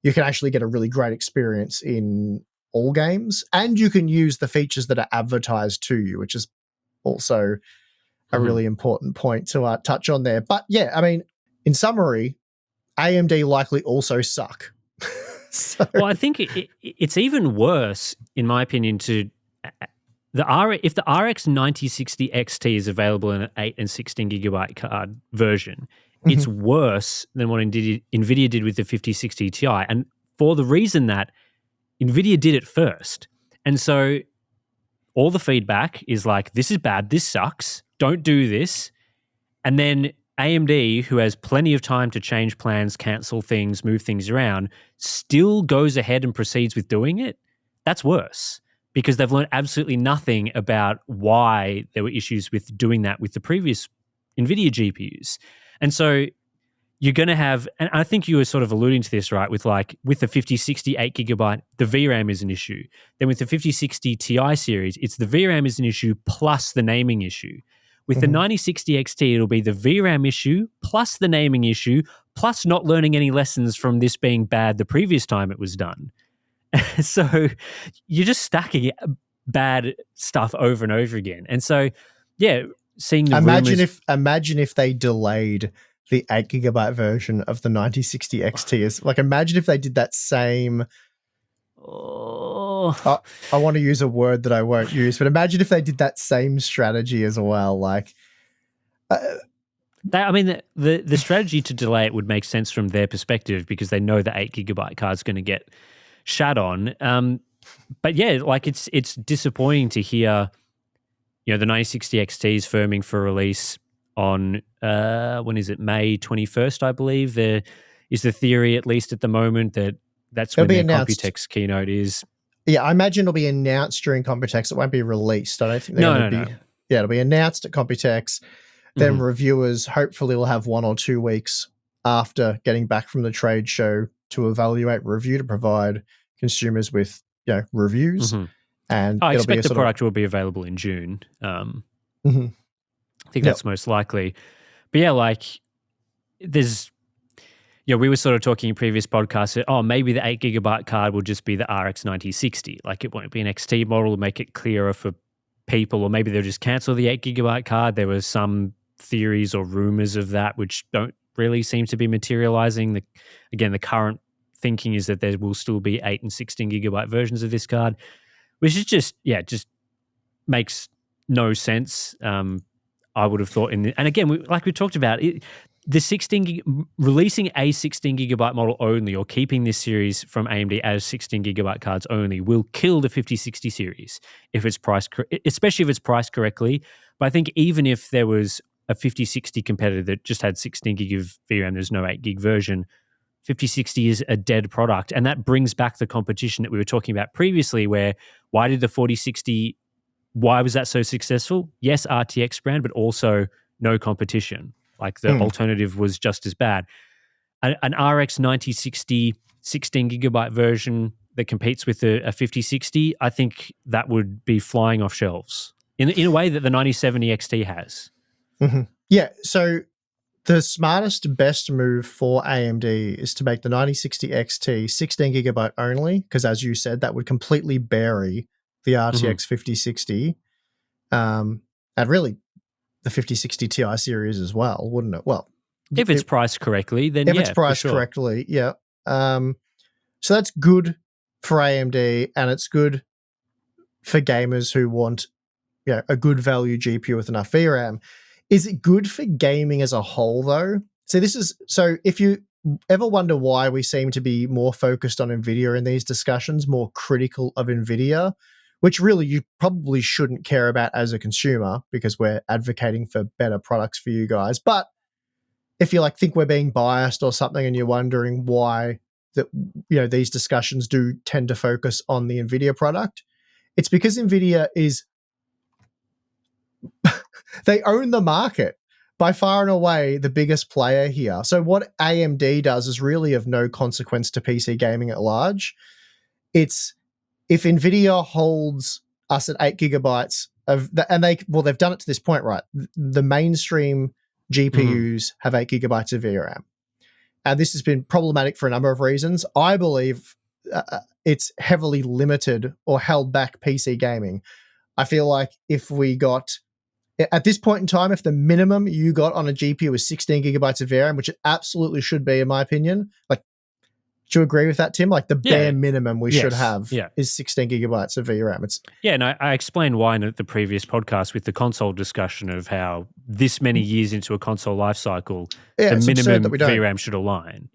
[SPEAKER 2] you can actually get a really great experience in all games, and you can use the features that are advertised to you, which is also a really important point to touch on there. But yeah, I mean, in summary, AMD likely also suck.
[SPEAKER 1] Well, I think it's even worse, in my opinion, if the RX 9060 XT is available in an 8 and 16GB card version, it's worse than what Nvidia did with the 5060 Ti. And for the reason that Nvidia did it first. And so all the feedback is like, this is bad, this sucks, don't do this. And then AMD, who has plenty of time to change plans, cancel things, move things around, still goes ahead and proceeds with doing it. That's worse because they've learned absolutely nothing about why there were issues with doing that with the previous NVIDIA GPUs. And so you're going to have, and I think you were sort of alluding to this, right? With the 5060 8GB, the VRAM is an issue. Then with the 5060 Ti series, it's the VRAM is an issue plus the naming issue. With the 9060 XT, it'll be the VRAM issue plus the naming issue plus not learning any lessons from this being bad the previous time it was done. So you're just stacking bad stuff over and over again. And so, yeah, seeing the
[SPEAKER 2] imagine if they delayed the 8GB version of the 9060 XT is like, imagine if they did that same. I want to use a word that I won't use, but imagine if they did that same strategy as well. Like,
[SPEAKER 1] the strategy to delay it would make sense from their perspective because they know the 8GB card's going to get shat on. But yeah, like it's disappointing to hear, the 9060 XT is firming for release on when is it, May 21st, I believe. There is the theory, at least at the moment, that's when their Computex keynote is.
[SPEAKER 2] Yeah, I imagine it'll be announced during Computex. It won't be released. I don't think
[SPEAKER 1] No.
[SPEAKER 2] Yeah, it'll be announced at Computex. Then reviewers hopefully will have 1 or 2 weeks after getting back from the trade show to evaluate review, to provide consumers with reviews. And
[SPEAKER 1] I expect the product will be available in June. I think that's most likely. But yeah, like there's, we were sort of talking in previous podcasts that, maybe the 8GB card will just be the RX 9060. Like it won't be an XT model, make it clearer for people, or maybe they'll just cancel the 8GB card. There were some theories or rumors of that, which don't really seem to be materializing. The current thinking is that there will still be 8 and 16 gigabyte versions of this card, which is just makes no sense. I would have thought and again, like we talked about it, the releasing a 16 gigabyte model only, or keeping this series from AMD as 16 gigabyte cards only, will kill the 5060 series if it's priced, especially if it's priced correctly. But I think even if there was a 5060 competitor that just had 16 gig of VRAM, there's no 8 gig version, 5060 is a dead product. And that brings back the competition that we were talking about previously, where why did the 4060, why was that so successful? Yes, RTX brand, but also no competition. Like the alternative was just as bad. An RX 9060 16 gigabyte version that competes with a 5060, I think that would be flying off shelves in a way that the 9070 XT has.
[SPEAKER 2] Mm-hmm. Yeah, so the smartest, best move for AMD is to make the 9060 XT 16 gigabyte only, because as you said, that would completely bury the RTX 5060, and really the 5060 Ti series as well, wouldn't it? Well,
[SPEAKER 1] if it's priced correctly, then
[SPEAKER 2] if it's priced correctly, yeah. So that's good for AMD, and it's good for gamers who want a good value GPU with enough VRAM. Is it good for gaming as a whole, though? So if you ever wonder why we seem to be more focused on Nvidia in these discussions, more critical of Nvidia, which really you probably shouldn't care about as a consumer, because we're advocating for better products for you guys. But if you think we're being biased or something, and you're wondering why these discussions do tend to focus on the Nvidia product, it's because Nvidia is they own the market, by far and away the biggest player here. So what AMD does is really of no consequence to PC gaming at large. It's if Nvidia holds us at 8 gigabytes and they've done it to this point, right? The mainstream GPUs have 8 gigabytes of VRAM. And this has been problematic for a number of reasons. I believe it's heavily limited or held back PC gaming. I feel like if we got, at this point in time, if the minimum you got on a GPU was 16 gigabytes of VRAM, which it absolutely should be, in my opinion, do you agree with that, Tim? The bare minimum we should have is 16 gigabytes of VRAM.
[SPEAKER 1] And I explained why in the previous podcast with the console discussion of how this many years into a console life cycle, the minimum VRAM should align.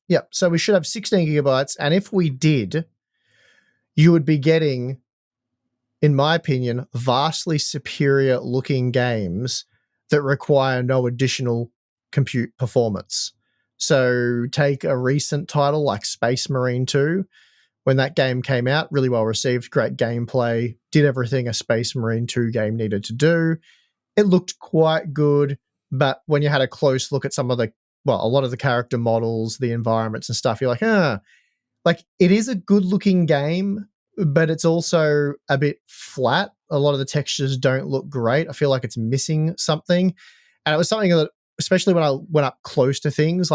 [SPEAKER 2] Yep. So we should have 16 gigabytes. And if we did, you would be getting, in my opinion, vastly superior looking games that require no additional compute performance. So take a recent title like Space Marine 2. When that game came out, really well received, great gameplay, did everything a Space Marine 2 game needed to do. It looked quite good, but when you had a close look at a lot of the character models, the environments and stuff, you're it is a good looking game, but it's also a bit flat. A lot of the textures don't look great. I feel like it's missing something. And it was something that, especially when I went up close to things,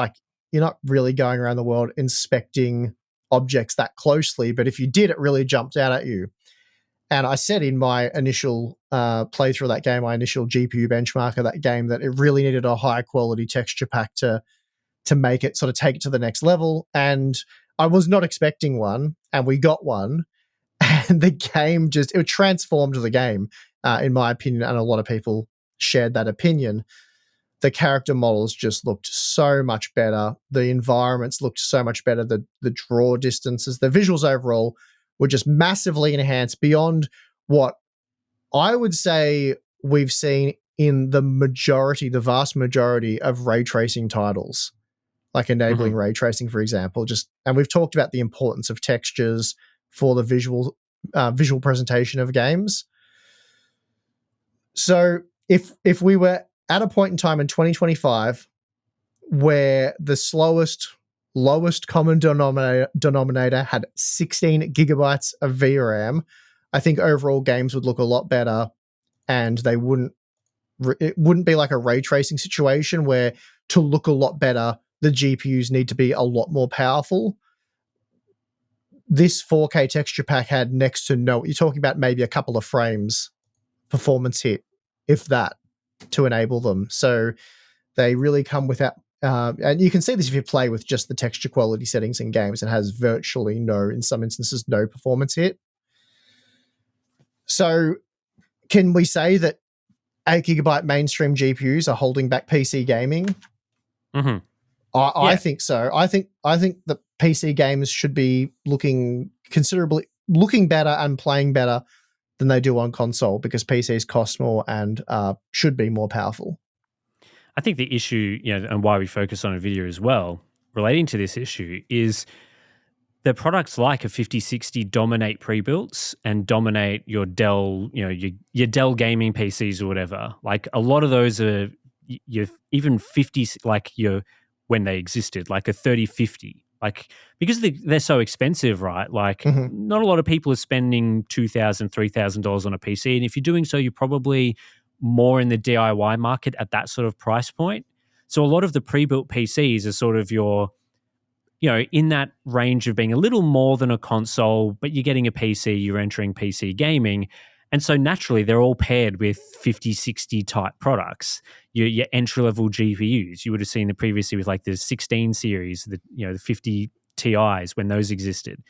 [SPEAKER 2] you're not really going around the world inspecting objects that closely, but if you did, it really jumped out at you. And I said in my initial playthrough of that game, my initial GPU benchmark of that game, that it really needed a high quality texture pack to make it sort of take it to the next level. And I was not expecting one, and we got one, and the game it transformed the game, in my opinion, and a lot of people shared that opinion. The character models just looked so much better. The environments looked so much better. The draw distances, the visuals overall were just massively enhanced beyond what I would say we've seen in the vast majority of ray tracing titles, like enabling ray tracing, for example. And we've talked about the importance of textures for the visual presentation of games. So if we were at a point in time in 2025 where the lowest common denominator had 16 gigabytes of VRAM, I think overall games would look a lot better, and it wouldn't be like a ray tracing situation where to look a lot better, the GPUs need to be a lot more powerful. This 4K texture pack had next to no, you're talking about maybe a couple of frames performance hit, if that, to enable them. So they really come and you can see this if you play with just the texture quality settings in games. It has virtually no, in some instances, no performance hit. So can we say that 8 GB mainstream GPUs are holding back PC gaming?
[SPEAKER 1] Mm-hmm.
[SPEAKER 2] I
[SPEAKER 1] Yeah.
[SPEAKER 2] think so. I think that PC games should be looking better and playing better than they do on console, because PCs cost more and should be more powerful.
[SPEAKER 1] I think the issue, and why we focus on Nvidia as well, relating to this issue, is the products like a 5060 dominate pre-builts and dominate your Dell, your Dell gaming PCs or whatever. Like a lot of those are your even 50, like your when they existed, like a 3050. Like because they're so expensive, right? Like
[SPEAKER 2] Mm-hmm.
[SPEAKER 1] not a lot of people are spending $2,000, $3,000 on a PC, and if you're doing so, you're probably more in the DIY market at that sort of price point. So a lot of the pre-built PCs are sort of your in that range of being a little more than a console, but you're getting a PC, you're entering PC gaming. And so naturally, they're all paired with 5060 type products, your entry level GPUs. You would have seen the previously with like the 16 series, the 50 TIs when those existed.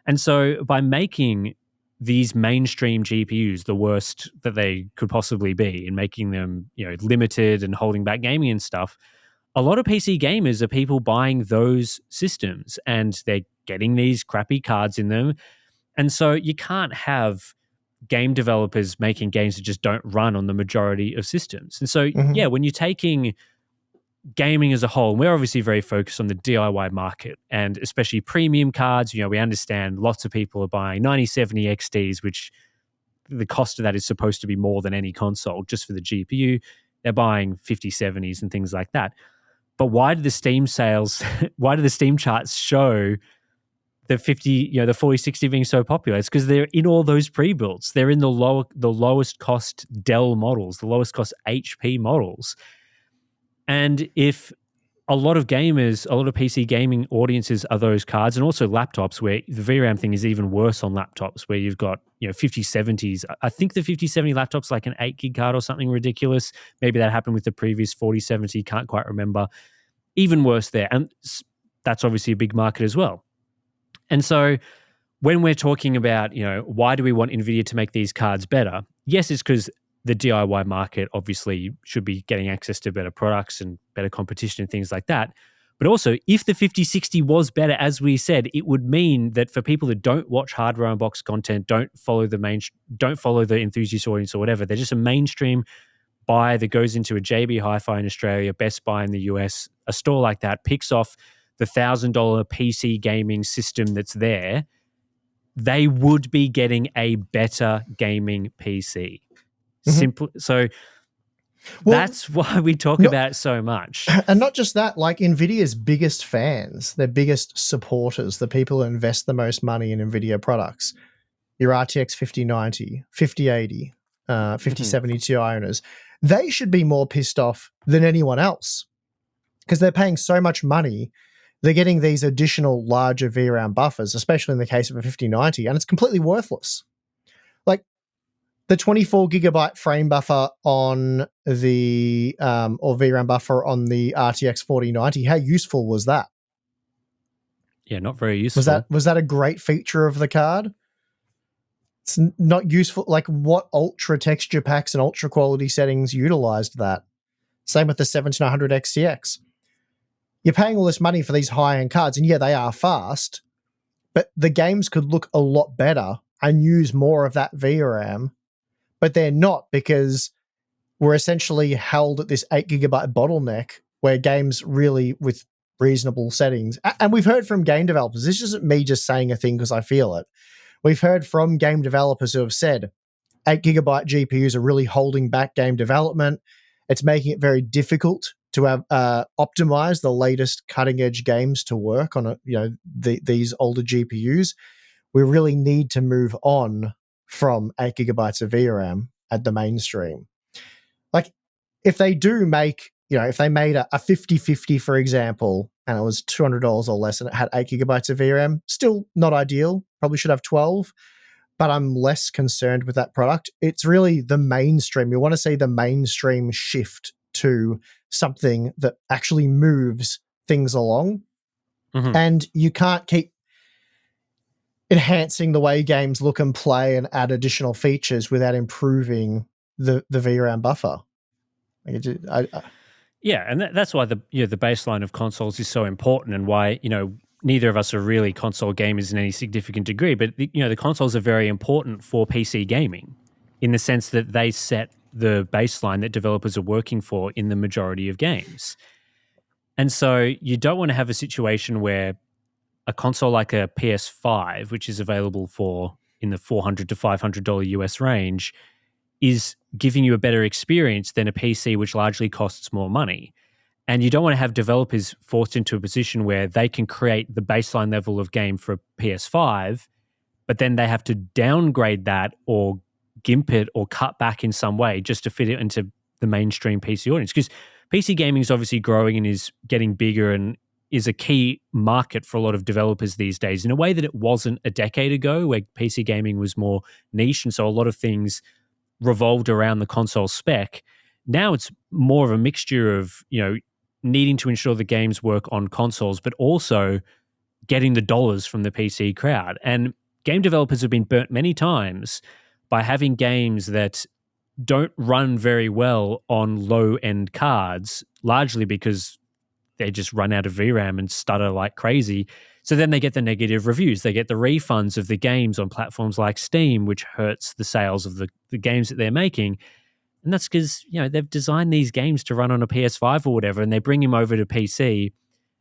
[SPEAKER 1] And so by making these mainstream GPUs the worst that they could possibly be and making them, limited and holding back gaming and stuff, a lot of PC gamers are people buying those systems and they're getting these crappy cards in them. And so you can't have game developers making games that just don't run on the majority of systems. And so,
[SPEAKER 2] Mm-hmm.
[SPEAKER 1] yeah, when you're taking gaming as a whole, and we're obviously very focused on the DIY market and especially premium cards. We understand lots of people are buying 9070 XTs, which the cost of that is supposed to be more than any console just for the GPU. They're buying 5070s and things like that. But why do the Steam sales, why do the Steam charts show the 50, the 4060 being so popular? It's because they're in all those pre-builds. They're in the lowest cost Dell models, the lowest cost HP models. And if a lot of gamers, a lot of PC gaming audiences are those cards, and also laptops, where the VRAM thing is even worse on laptops, where you've got 5070s. I think the 5070 laptop's like an 8 gig card or something ridiculous. Maybe that happened with the previous 4070. Can't quite remember. Even worse there, and that's obviously a big market as well. And so when we're talking about, why do we want Nvidia to make these cards better? Yes, it's because the DIY market obviously should be getting access to better products and better competition and things like that. But also, if the 5060 was better, as we said, it would mean that for people that don't watch hardware unbox content, don't follow the enthusiast audience or whatever, they're just a mainstream buy that goes into a JB Hi-Fi in Australia, Best Buy in the US, a store like that, picks off the $1,000 PC gaming system that's there, they would be getting a better gaming PC.
[SPEAKER 2] Mm-hmm.
[SPEAKER 1] Simple. So
[SPEAKER 2] Well,
[SPEAKER 1] that's why we talk
[SPEAKER 2] no,
[SPEAKER 1] about it so much.
[SPEAKER 2] and not just that, like Nvidia's biggest fans, their biggest supporters, the people who invest the most money in Nvidia products, your RTX 5090, 5080, 5070 Ti owners, they should be more pissed off than anyone else, because they're paying so much money. They're getting these additional larger VRAM buffers, especially in the case of a 5090, and it's completely worthless. Like the 24 gigabyte frame buffer on the or VRAM buffer on the RTX 4090, how useful was that?
[SPEAKER 1] Yeah, not very
[SPEAKER 2] Was
[SPEAKER 1] useful.
[SPEAKER 2] that a great feature of the card? It's not useful. Like, what ultra texture packs and ultra quality settings utilized that? Same with the 7900 XTX. You're paying all this money for these high-end cards, and yeah, they are fast, but the games could look a lot better and use more of that VRAM, but they're not, because we're essentially held at this 8 gigabyte bottleneck where games really, with reasonable settings, and we've heard from game developers, this isn't me just saying a thing because I feel it. We've heard from game developers who have said 8 gigabyte GPUs are really holding back game development. It's making it very difficult to have optimize the latest cutting edge games to work on these older GPUs. We really need to move on from 8 gigabytes of VRAM at the mainstream. Like, if they do make, if they made a 5050, for example, and it was $200 or less and it had 8 gigabytes of VRAM, still not ideal. Probably should have 12, but I'm less concerned with that product. It's really the mainstream. You want to see the mainstream shift to something that actually moves things along.
[SPEAKER 1] Mhm.
[SPEAKER 2] And you can't keep enhancing the way games look and play and add additional features without improving the VRAM buffer.
[SPEAKER 1] Yeah, and that's why the the baseline of consoles is so important, and why neither of us are really console gamers in any significant degree. But the consoles are very important for PC gaming, in the sense that they set the baseline that developers are working for in the majority of games. And so you don't want to have a situation where a console like a PS5, which is available for in the $400 to $500 US range, is giving you a better experience than a PC, which largely costs more money. And you don't want to have developers forced into a position where they can create the baseline level of game for a PS5, but then they have to downgrade that or gimp it or cut back in some way just to fit it into the mainstream PC audience. Because PC gaming is obviously growing and is getting bigger and is a key market for a lot of developers these days in a way that it wasn't a decade ago, where PC gaming was more niche. And so a lot of things revolved around the console spec. Now it's more of a mixture of, needing to ensure the games work on consoles, but also getting the dollars from the PC crowd. And game developers have been burnt many times by having games that don't run very well on low-end cards, largely because they just run out of VRAM and stutter like crazy. So then they get the negative reviews. They get the refunds of the games on platforms like Steam, which hurts the sales of the games that they're making. And that's because, they've designed these games to run on a PS5 or whatever, and they bring them over to PC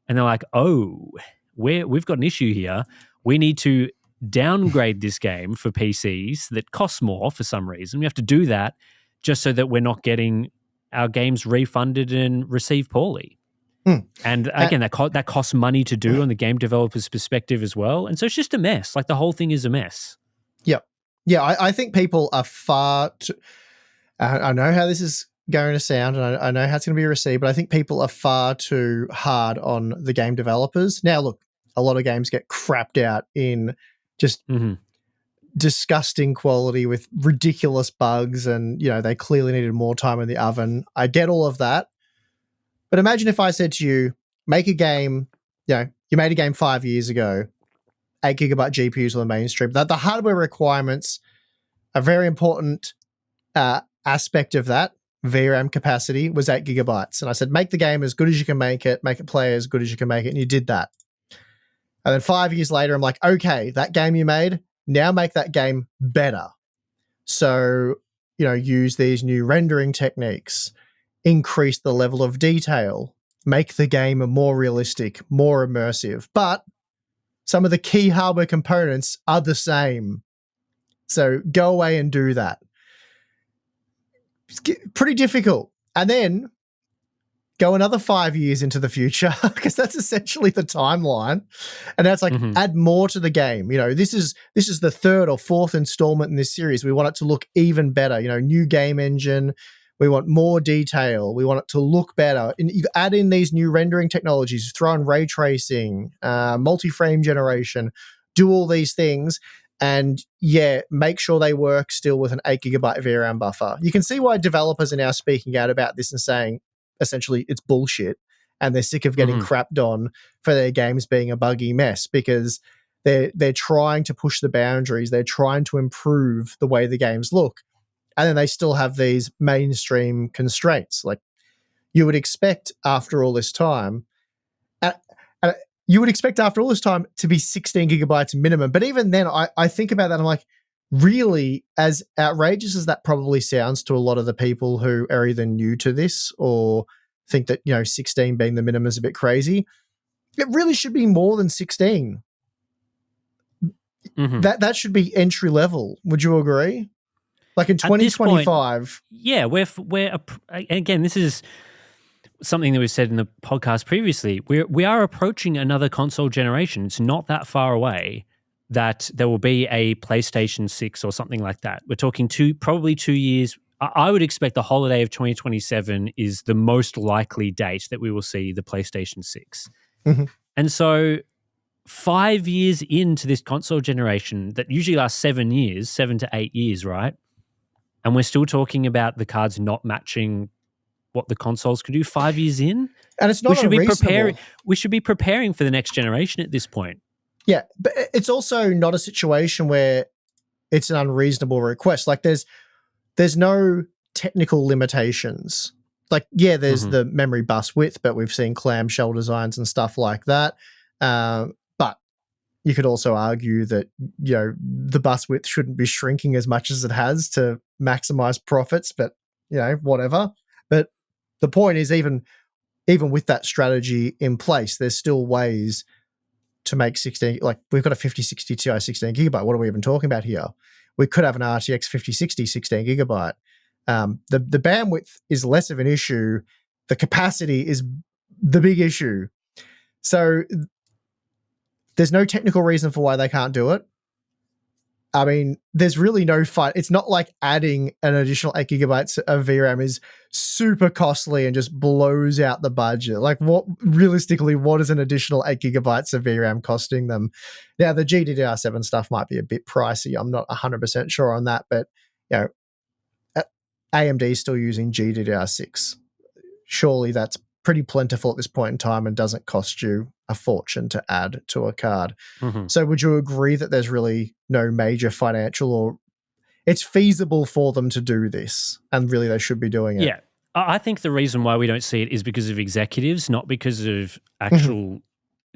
[SPEAKER 1] and they're like, oh, we've got an issue here. We need to downgrade this game for PCs that costs more for some reason. We have to do that just so that we're not getting our games refunded and received poorly. And again, that costs money to do on the game developer's perspective as well. And so it's just a mess. Like, the whole thing is a mess.
[SPEAKER 2] Yep. Yeah, I think people are far too... I know how this is going to sound, and I know how it's going to be received, but I think people are far too hard on the game developers. Now, look, a lot of games get crapped out in just disgusting quality with ridiculous bugs, and, they clearly needed more time in the oven. I get all of that. But imagine if I said to you, make a game, you made a game 5 years ago, 8 gigabyte GPUs on the mainstream. That the hardware requirements are very important aspect of that. VRAM capacity was 8 gigabytes. And I said, make the game as good as you can make it play as good as you can make it. And you did that. And then 5 years later, I'm like, okay, that game you made, now make that game better. So, use these new rendering techniques, increase the level of detail, make the game more realistic, more immersive. But some of the key hardware components are the same. So go away and do that. It's pretty difficult. And then go another 5 years into the future, because that's essentially the timeline. And that's like, add more to the game. This is the third or fourth installment in this series. We want it to look even better. New game engine. We want more detail. We want it to look better. And you add in these new rendering technologies, throw in ray tracing, multi-frame generation, do all these things. And make sure they work still with an 8 gigabyte VRAM buffer. You can see why developers are now speaking out about this and saying, essentially, it's bullshit, and they're sick of getting crapped on for their games being a buggy mess, because they're trying to push the boundaries. They're trying to improve the way the games look, and then they still have these mainstream constraints. Like, you would expect after all this time, to be 16 gigabytes minimum. But even then, I think about that and I'm like, really, as outrageous as that probably sounds to a lot of the people who are either new to this or think that, 16 being the minimum is a bit crazy, it really should be more than 16. That should be entry level. Would you agree? Like in 2025.
[SPEAKER 1] We're again, this is something that we said in the podcast previously. We are approaching another console generation. It's not that far away that there will be a PlayStation 6 or something like that. We're talking probably 2 years. I would expect the holiday of 2027 is the most likely date that we will see the PlayStation 6. And so 5 years into this console generation that usually lasts 7 years, 7 to 8 years, right? And we're still talking about the cards not matching what the consoles can do 5 years in.
[SPEAKER 2] And it's
[SPEAKER 1] We
[SPEAKER 2] not
[SPEAKER 1] should be preparing.
[SPEAKER 2] unreasonable.
[SPEAKER 1] We should be preparing for the next generation at this point.
[SPEAKER 2] Yeah, but it's also not a situation where it's an unreasonable request. Like there's no technical limitations. Like, yeah, there's the memory bus width, but we've seen clamshell designs and stuff like that. But you could also argue that, you know, the bus width shouldn't be shrinking as much as it has to maximize profits, but, you know, whatever. But the point is, even with that strategy in place, there's still ways to make 16, like we've got a 5060 Ti 16 gigabyte. What are we even talking about here? We could have an RTX 5060 16 gigabyte. The bandwidth is less of an issue. The capacity is the big issue. So there's no technical reason for why they can't do it. I mean, there's really no fight. It's not like adding an additional 8 gigabytes of VRAM is super costly and just blows out the budget. Like, what realistically, what is an additional 8 gigabytes of VRAM costing them? Now, the GDDR7 stuff might be a bit pricey. I'm not 100% sure on that, but, you know, AMD is still using GDDR6. Surely that's pretty plentiful at this point in time and doesn't cost you a fortune to add to a card. So would you agree that there's really no major financial, or it's feasible for them to do this and really they should be doing it?
[SPEAKER 1] Yeah. I think the reason why we don't see it is because of executives, not because of actual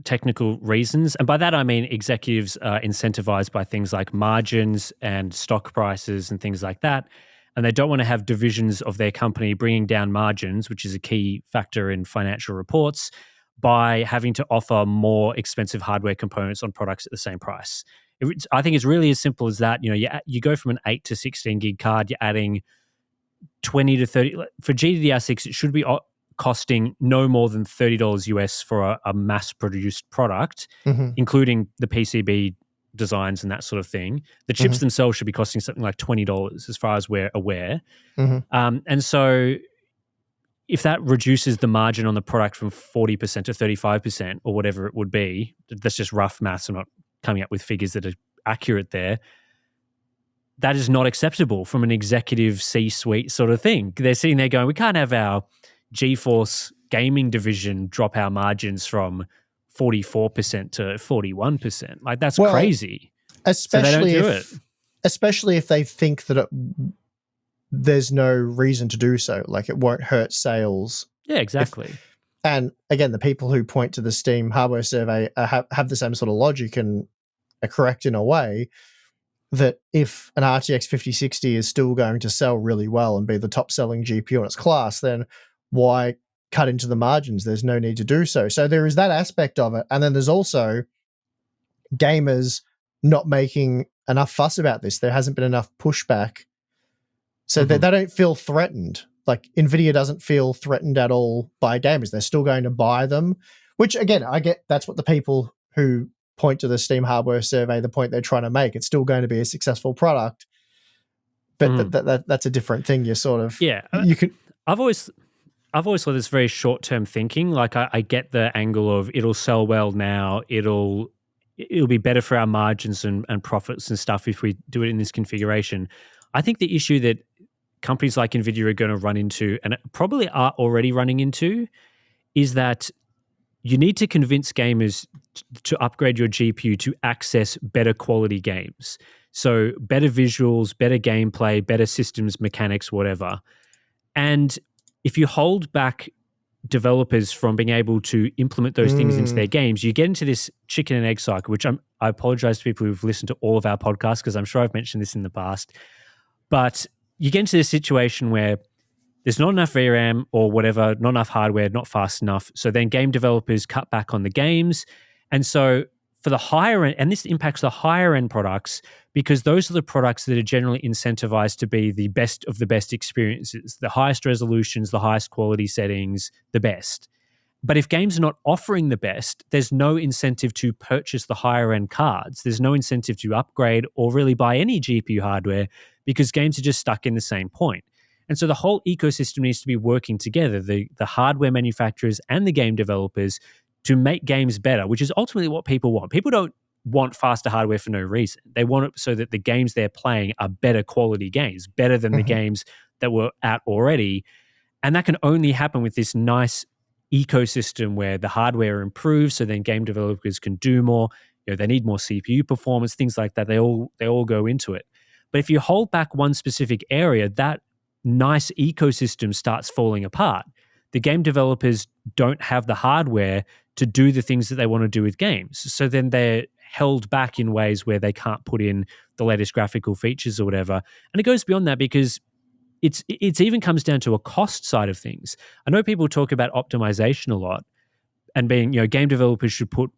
[SPEAKER 1] technical reasons. And by that, I mean executives are incentivized by things like margins and stock prices and things like that. And they don't want to have divisions of their company bringing down margins, which is a key factor in financial reports, by having to offer more expensive hardware components on products at the same price. I think it's really as simple as that. You know, you go from an 8 to 16 gig card, you're adding 20 to 30. For GDDR6, it should be costing no more than $30 US for a mass-produced product, including the PCB designs and that sort of thing. The chips themselves should be costing something like $20 as far as we're aware. And so if that reduces the margin on the product from 40% to 35% or whatever it would be, that's just rough maths. I'm not coming up with figures that are accurate there. That is not acceptable from an executive C-suite sort of thing. They're sitting there going, we can't have our GeForce gaming division drop our margins from 44% to 41%. Like, that's crazy.
[SPEAKER 2] Especially
[SPEAKER 1] so they don't do it.
[SPEAKER 2] Especially if they think that there's no reason to do so. Like, it won't hurt sales.
[SPEAKER 1] Yeah, exactly.
[SPEAKER 2] And again, the people who point to the Steam hardware survey have the same sort of logic and are correct in a way that if an RTX 5060 is still going to sell really well and be the top selling GPU in its class, then why cut into the margins? There's no need to do so. So there is that aspect of it. And then there's also gamers not making enough fuss about this. There hasn't been enough pushback. So they don't feel threatened. Like, Nvidia doesn't feel threatened at all by gamers. They're still going to buy them, which, again, I get that's what the people who point to the Steam hardware survey, the point they're trying to make. It's still going to be a successful product, but that's a different thing. You sort of you could.
[SPEAKER 1] I've always thought it's very short term thinking. Like, I get the angle of it'll sell well now. It'll be better for our margins and profits and stuff if we do it in this configuration. I think the issue that companies like Nvidia are going to run into, and probably are already running into, is that you need to convince gamers to upgrade your GPU to access better quality games. So better visuals, better gameplay, better systems, mechanics, whatever. And if you hold back developers from being able to implement those things into their games, you get into this chicken and egg cycle, which I apologize to people who've listened to all of our podcasts because I'm sure I've mentioned this in the past. But you get into this situation where there's not enough VRAM or whatever, not enough hardware, not fast enough. So then game developers cut back on the games. And so for the higher end, and this impacts the higher end products because those are the products that are generally incentivized to be the best of the best experiences, the highest resolutions, the highest quality settings, the best. But if games are not offering the best, there's no incentive to purchase the higher end cards. There's no incentive to upgrade or really buy any GPU hardware because games are just stuck in the same point. And so the whole ecosystem needs to be working together, the hardware manufacturers and the game developers, to make games better, which is ultimately what people want. People don't want faster hardware for no reason. They want it so that the games they're playing are better quality games, better than the games that were out already. And that can only happen with this nice ecosystem where the hardware improves, so then game developers can do more. They need more CPU performance, things like that. They all go into it. But if you hold back one specific area, that nice ecosystem starts falling apart. The game developers don't have the hardware to do the things that they want to do with games. So then they're held back in ways where they can't put in the latest graphical features or whatever. And it goes beyond that because it's even comes down to a cost side of things. I know people talk about optimization a lot and being, game developers should put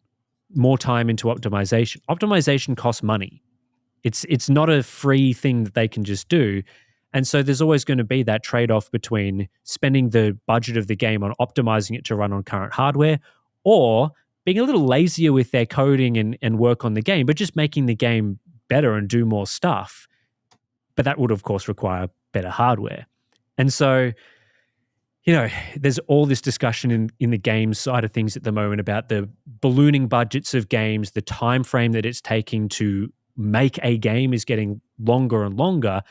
[SPEAKER 1] more time into optimization. Optimization costs money. It's not a free thing that they can just do. And so there's always going to be that trade-off between spending the budget of the game on optimizing it to run on current hardware or being a little lazier with their coding and work on the game, but just making the game better and do more stuff. But that would, of course, require better hardware. And so, there's all this discussion in the game side of things at the moment about the ballooning budgets of games, the time frame that it's taking to make a game is getting longer and longer.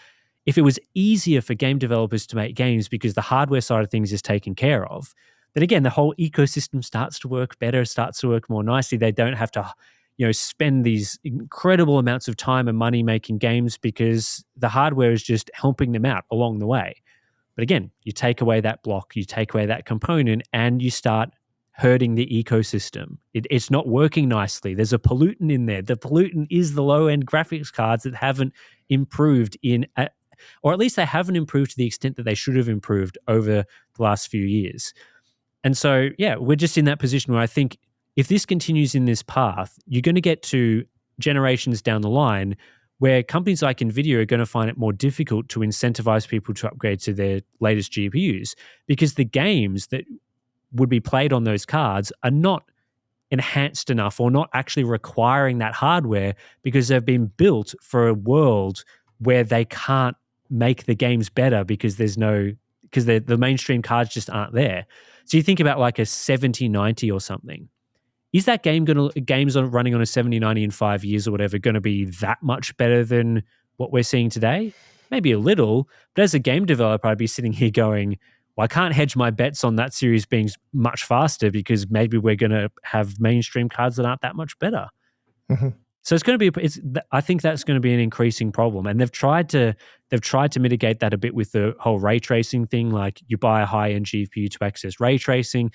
[SPEAKER 1] If it was easier for game developers to make games because the hardware side of things is taken care of, then again, the whole ecosystem starts to work better, starts to work more nicely. They don't have to, spend these incredible amounts of time and money making games because the hardware is just helping them out along the way. But again, you take away that block, you take away that component, and you start hurting the ecosystem. It's not working nicely. There's a pollutant in there. The pollutant is the low-end graphics cards that haven't improved or at least they haven't improved to the extent that they should have improved over the last few years. And so, yeah, we're just in that position where I think if this continues in this path, you're going to get to generations down the line where companies like Nvidia are going to find it more difficult to incentivize people to upgrade to their latest GPUs because the games that would be played on those cards are not enhanced enough or not actually requiring that hardware because they've been built for a world where they can't make the games better because the mainstream cards just aren't there. So you think about like a 7090 or something. Is that games running on a 7090 in 5 years or whatever going to be that much better than what we're seeing today? Maybe a little, but as a game developer, I'd be sitting here going, well, I can't hedge my bets on that series being much faster because maybe we're going to have mainstream cards that aren't that much better.
[SPEAKER 2] Mm-hmm.
[SPEAKER 1] So it's going to be. I think that's going to be an increasing problem, and they've tried to mitigate that a bit with the whole ray tracing thing. Like you buy a high end GPU to access ray tracing.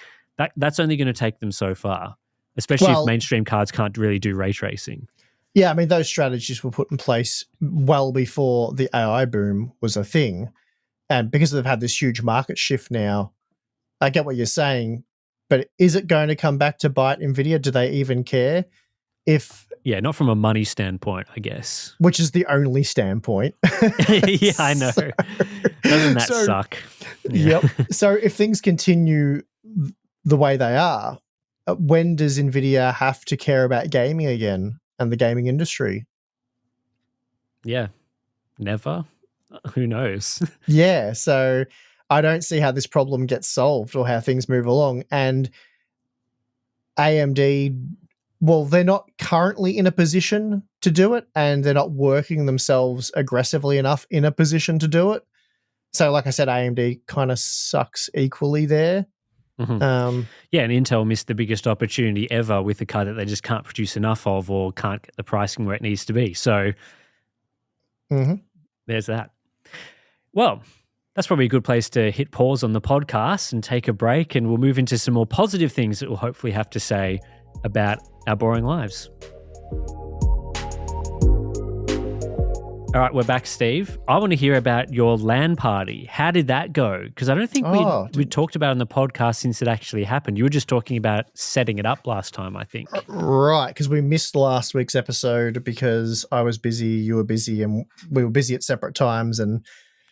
[SPEAKER 1] That's only going to take them so far, especially if mainstream cards can't really do ray tracing.
[SPEAKER 2] Yeah, I mean those strategies were put in place well before the AI boom was a thing, and because they've had this huge market shift now, I get what you're saying. But is it going to come back to bite Nvidia? Do they even care?
[SPEAKER 1] Yeah, not from a money standpoint, I guess.
[SPEAKER 2] Which is the only standpoint.
[SPEAKER 1] Yeah, I know. Doesn't that suck?
[SPEAKER 2] Yeah. Yep. So if things continue the way they are, when does Nvidia have to care about gaming again and the gaming industry?
[SPEAKER 1] Yeah, never. Who knows?
[SPEAKER 2] Yeah. So I don't see how this problem gets solved or how things move along. And AMD, well, they're not currently in a position to do it, and they're not working themselves aggressively enough in a position to do it. So, like I said, AMD kind of sucks equally there.
[SPEAKER 1] Mm-hmm. Yeah, and Intel missed the biggest opportunity ever with a card that they just can't produce enough of or can't get the pricing where it needs to be. So there's that. Well, that's probably a good place to hit pause on the podcast and take a break, and we'll move into some more positive things that we'll hopefully have to say about our boring lives. All right, we're back, Steve. I want to hear about your LAN party. How did that go? Because I don't think we talked about it on the podcast since it actually happened. You were just talking about setting it up last time, I think.
[SPEAKER 2] Right, because we missed last week's episode because I was busy, you were busy, and we were busy at separate times. And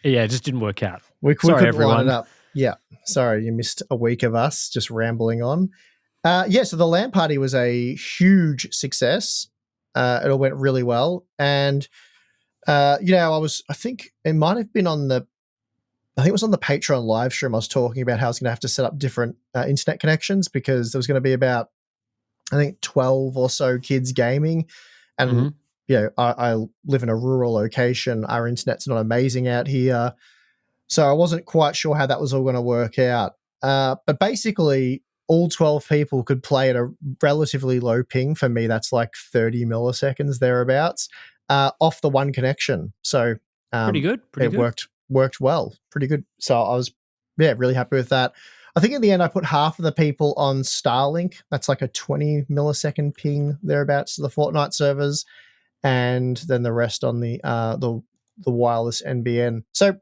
[SPEAKER 1] yeah, it just didn't work out.
[SPEAKER 2] We couldn't line it up. Yeah, sorry, you missed a week of us just rambling on. So the LAN party was a huge success. It all went really well. And I think it might have been on the Patreon live stream. I was talking about how I was going to have to set up different internet connections because there was going to be about, I think, 12 or so kids gaming. And, I live in a rural location. Our internet's not amazing out here. So I wasn't quite sure how that was all going to work out. But basically, all 12 people could play at a relatively low ping. For me, that's like 30 milliseconds thereabouts off the one connection. So
[SPEAKER 1] Pretty good. Pretty
[SPEAKER 2] it
[SPEAKER 1] good.
[SPEAKER 2] worked well, pretty good. So I was really happy with that. I think in the end I put half of the people on Starlink. That's like a 20 millisecond ping thereabouts to the Fortnite servers, and then the rest on the wireless NBN. So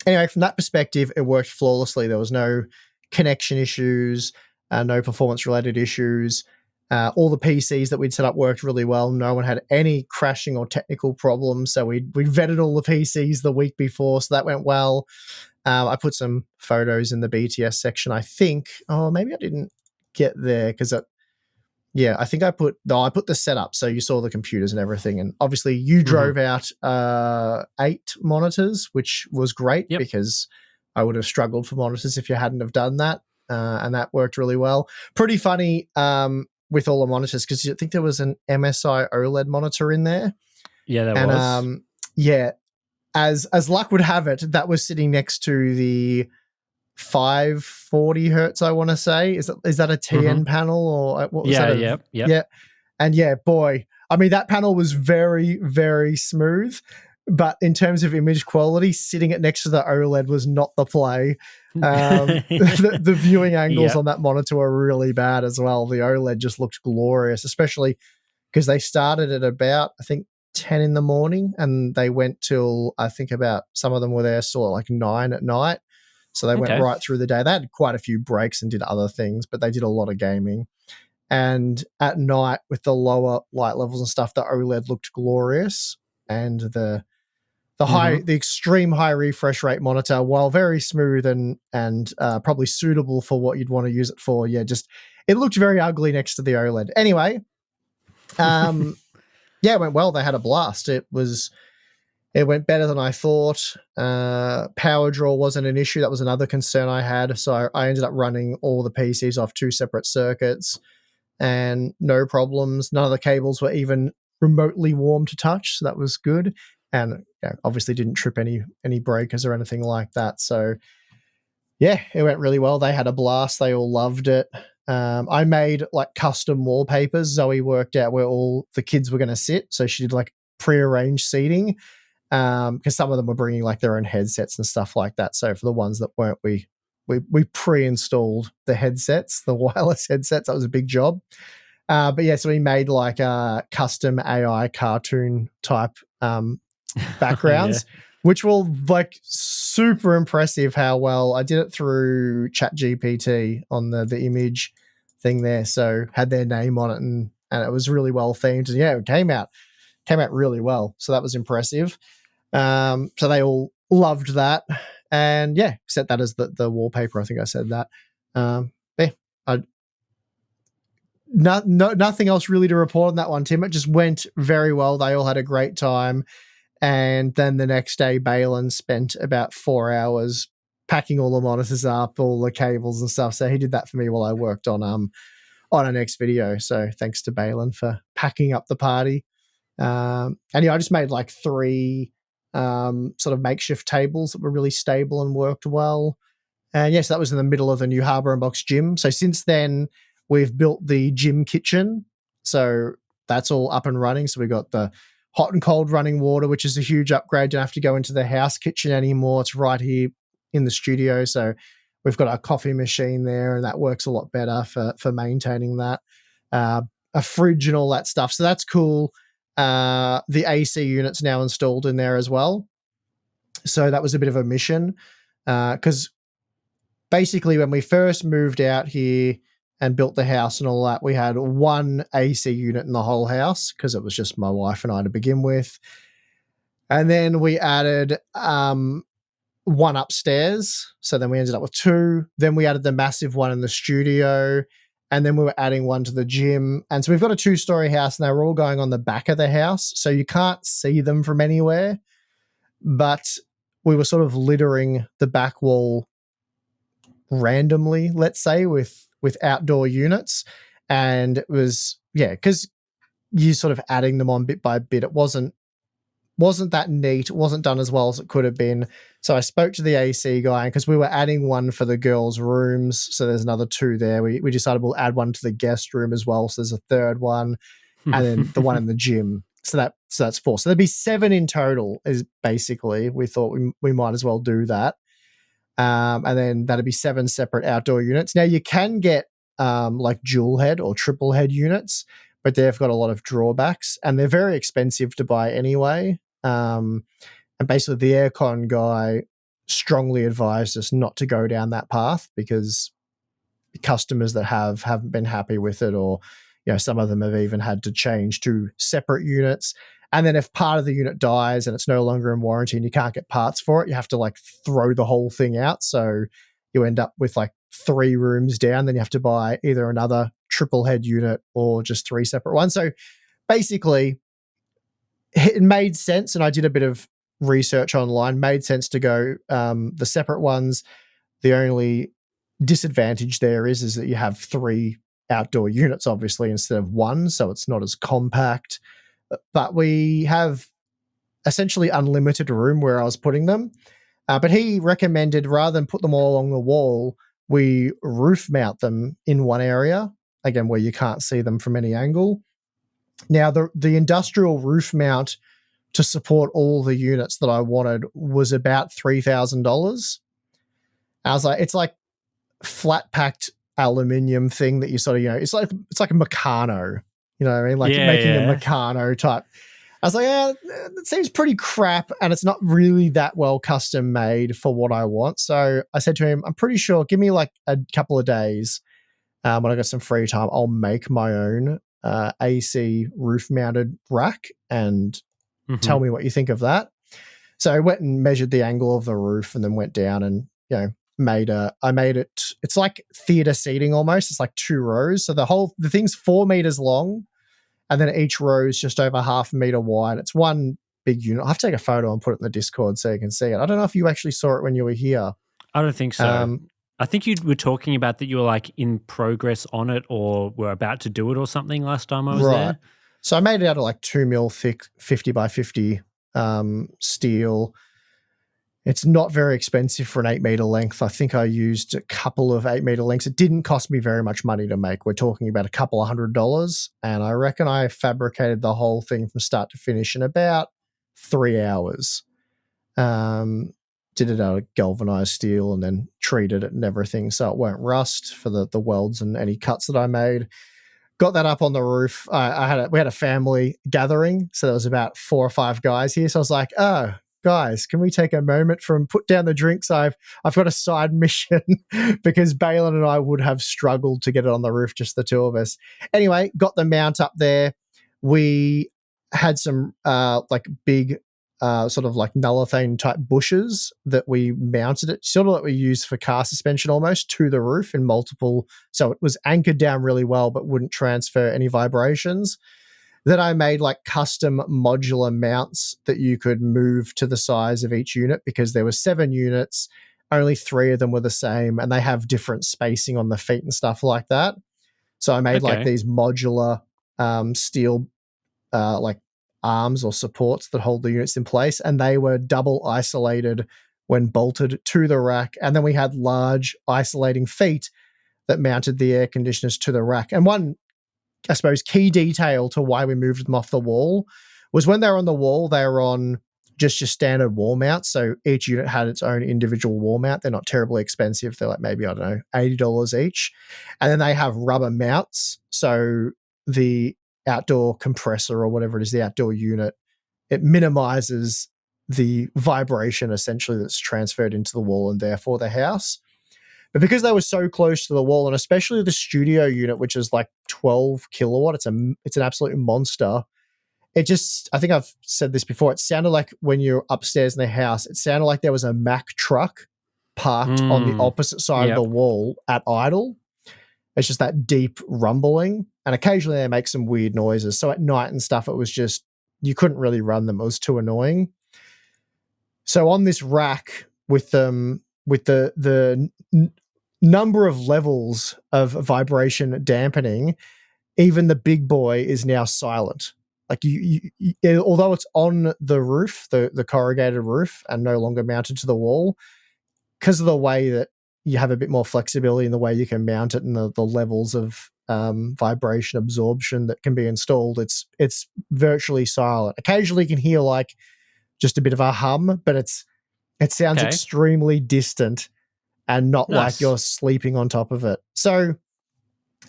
[SPEAKER 2] anyway, from that perspective, it worked flawlessly. There was no connection issues, no performance related issues. All the PCs that we'd set up worked really well. No one had any crashing or technical problems. So we vetted all the PCs the week before, so that went well. I put some photos in the BTS section. I think, oh, maybe I didn't get there because yeah, I think I put the setup, so you saw the computers and everything, and obviously you drove out 8 monitors, which was great
[SPEAKER 1] Yep.
[SPEAKER 2] because I would have struggled for monitors if you hadn't have done that, and that worked really well. Pretty funny with all the monitors because I think there was an MSI OLED monitor in there,
[SPEAKER 1] Yeah, that
[SPEAKER 2] and
[SPEAKER 1] was.
[SPEAKER 2] yeah, as luck would have it, that was sitting next to the 540 hertz, I want to say. Is that a TN panel or what was that?
[SPEAKER 1] Yep.
[SPEAKER 2] Yeah. And yeah, boy, I mean, that panel was very, very smooth. But in terms of image quality, sitting it next to the OLED was not the play. The viewing angles
[SPEAKER 1] Yep.
[SPEAKER 2] on that monitor were really bad as well. The OLED just looked glorious, especially because they started at about, I think, 10 in the morning and they went till, I think, about some of them were there still at like 9 at night. So they went
[SPEAKER 1] Okay.
[SPEAKER 2] right through the day. They had quite a few breaks and did other things, but they did a lot of gaming. And at night, with the lower light levels and stuff, the OLED looked glorious, and the extreme high refresh rate monitor, while very smooth and probably suitable for what you'd want to use it for, yeah, just it looked very ugly next to the OLED. Anyway, yeah, it went well. They had a blast. It went better than I thought. Power draw wasn't an issue. That was another concern I had. So I ended up running all the PCs off 2 separate circuits and no problems. None of the cables were even remotely warm to touch. So that was good. And obviously didn't trip any breakers or anything like that. So yeah, it went really well. They had a blast. They all loved it. I made like custom wallpapers. Zoe worked out where all the kids were going to sit. So she did like prearranged seating because some of them were bringing like their own headsets and stuff like that. So for the ones that weren't, we pre-installed the headsets, the wireless headsets. That was a big job. But yeah, so we made like custom AI cartoon type backgrounds, which were like super impressive how well I did it through ChatGPT on the image thing there. So had their name on it and it was really well themed. And yeah, it came out really well. So that was impressive. So they all loved that. And yeah, set that as the wallpaper. I think I said that. Yeah, nothing else really to report on that one, Tim. It just went very well. They all had a great time. And then the next day, Balin spent about 4 hours packing all the monitors up, all the cables and stuff. So he did that for me while I worked on our next video. So thanks to Balin for packing up the party. And yeah, I just made like 3 sort of makeshift tables that were really stable and worked well. And yes, that was in the middle of the new Harbour and Box gym. So since then, we've built the gym kitchen. So that's all up and running. So we got the hot and cold running water, which is a huge upgrade. Don't have to go into the house kitchen anymore. It's right here in the studio. So we've got a coffee machine there, and that works a lot better for maintaining that. A fridge and all that stuff. So that's cool. The AC unit's now installed in there as well. So that was a bit of a mission because basically when we first moved out here and built the house and all that, we had 1 AC unit in the whole house because it was just my wife and I to begin with. And then we added 1 upstairs. So then we ended up with 2. Then we added the massive one in the studio. And then we were adding 1 to the gym. And so we've got a 2-story house and they were all going on the back of the house. So you can't see them from anywhere. But we were sort of littering the back wall randomly, let's say, with outdoor units. And it was, yeah, because you sort of adding them on bit by bit. It wasn't wasn't that neat, wasn't done as well as it could have been. So I spoke to the AC guy because we were adding one for the girls' rooms. So there's another two there. We decided we'll add one to the guest room as well. So there's a third one, and then the one in the gym. So that's four. So there'd be seven in total. Is basically we thought we might as well do that. And then that'd be seven separate outdoor units. Now you can get like dual head or triple head units, but they've got a lot of drawbacks and they're very expensive to buy anyway. And basically, the aircon guy strongly advised us not to go down that path because customers that haven't been happy with it, or some of them have even had to change to separate units. And then if part of the unit dies and it's no longer in warranty and you can't get parts for it, you have to like throw the whole thing out. So you end up with like 3 rooms down. Then you have to buy either another triple head unit or just 3 separate ones. So basically, it made sense. And I did a bit of research online, made sense to go the separate ones. The only disadvantage there is that you have 3 outdoor units, obviously, instead of 1. So it's not as compact. But we have essentially unlimited room where I was putting them. But he recommended rather than put them all along the wall, we roof mount them in one area, again, where you can't see them from any angle. Now, the industrial roof mount to support all the units that I wanted was about $3,000. I was like, it's like flat packed aluminium thing that you sort of, it's like a Meccano, you know what I mean? Like making a Meccano type. I was like, yeah, it seems pretty crap and it's not really that well custom made for what I want. So I said to him, I'm pretty sure, give me like a couple of days when I got some free time, I'll make my own AC roof mounted rack and tell me what you think of that. So I went and measured the angle of the roof and then went down and, I made it, it's like theater seating almost. It's like 2 rows. So the thing's 4 meters long and then each row is just over half a meter wide. It's one big unit. I'll have to take a photo and put it in the Discord so you can see it. I don't know if you actually saw it when you were here.
[SPEAKER 1] I don't think so. I think you were talking about that you were like in progress on it or were about to do it or something last time I was there.
[SPEAKER 2] So I made it out of like 2 mil thick, 50 by 50 steel. It's not very expensive for an 8 meter length. I think I used a couple of 8 meter lengths. It didn't cost me very much money to make. We're talking about a couple of $100. And I reckon I fabricated the whole thing from start to finish in about 3 hours. Did it out of galvanized steel and then treated it and everything so it won't rust for the welds and any cuts that I made. Got that up on the roof. We had a family gathering, so there was about 4 or 5 guys here. So I was like, oh, guys, can we take a moment from put down the drinks? I've got a side mission because Balin and I would have struggled to get it on the roof, just the 2 of us. Anyway, got the mount up there. We had some like big sort of like nullithane type bushes that we mounted it, sort of like we used for car suspension almost, to the roof in multiple. So it was anchored down really well, but wouldn't transfer any vibrations. Then I made like custom modular mounts that you could move to the size of each unit because there were 7 units, only 3 of them were the same, and they have different spacing on the feet and stuff like that. So I made like these modular steel like arms or supports that hold the units in place, and they were double isolated when bolted to the rack. And then we had large isolating feet that mounted the air conditioners to the rack. And one, I suppose, key detail to why we moved them off the wall was when they were on the wall, they were on just your standard wall mount. So each unit had its own individual wall mount. They're not terribly expensive. They're like maybe, I don't know, $80 each. And then they have rubber mounts. So the outdoor compressor or whatever it is, the outdoor unit, it minimizes the vibration essentially that's transferred into the wall and therefore the house. But because they were so close to the wall, and especially the studio unit, which is like 12 kilowatt, it's an absolute monster. It just, I think I've said this before, it sounded like when you're upstairs in the house, it sounded like there was a Mack truck parked on the opposite side of the wall at idle. It's just that deep rumbling. And occasionally they make some weird noises. So at night and stuff, it was just, you couldn't really run them. It was too annoying. So on this rack with the number of levels of vibration dampening, even the big boy is now silent. Like although it's on the roof, the corrugated roof, and no longer mounted to the wall, because of the way that you have a bit more flexibility in the way you can mount it and the levels of vibration absorption that can be installed. It's virtually silent. Occasionally, you can hear like just a bit of a hum, but it sounds
[SPEAKER 1] Okay.
[SPEAKER 2] extremely distant and not like
[SPEAKER 1] Nice.
[SPEAKER 2] you're sleeping on top of it. So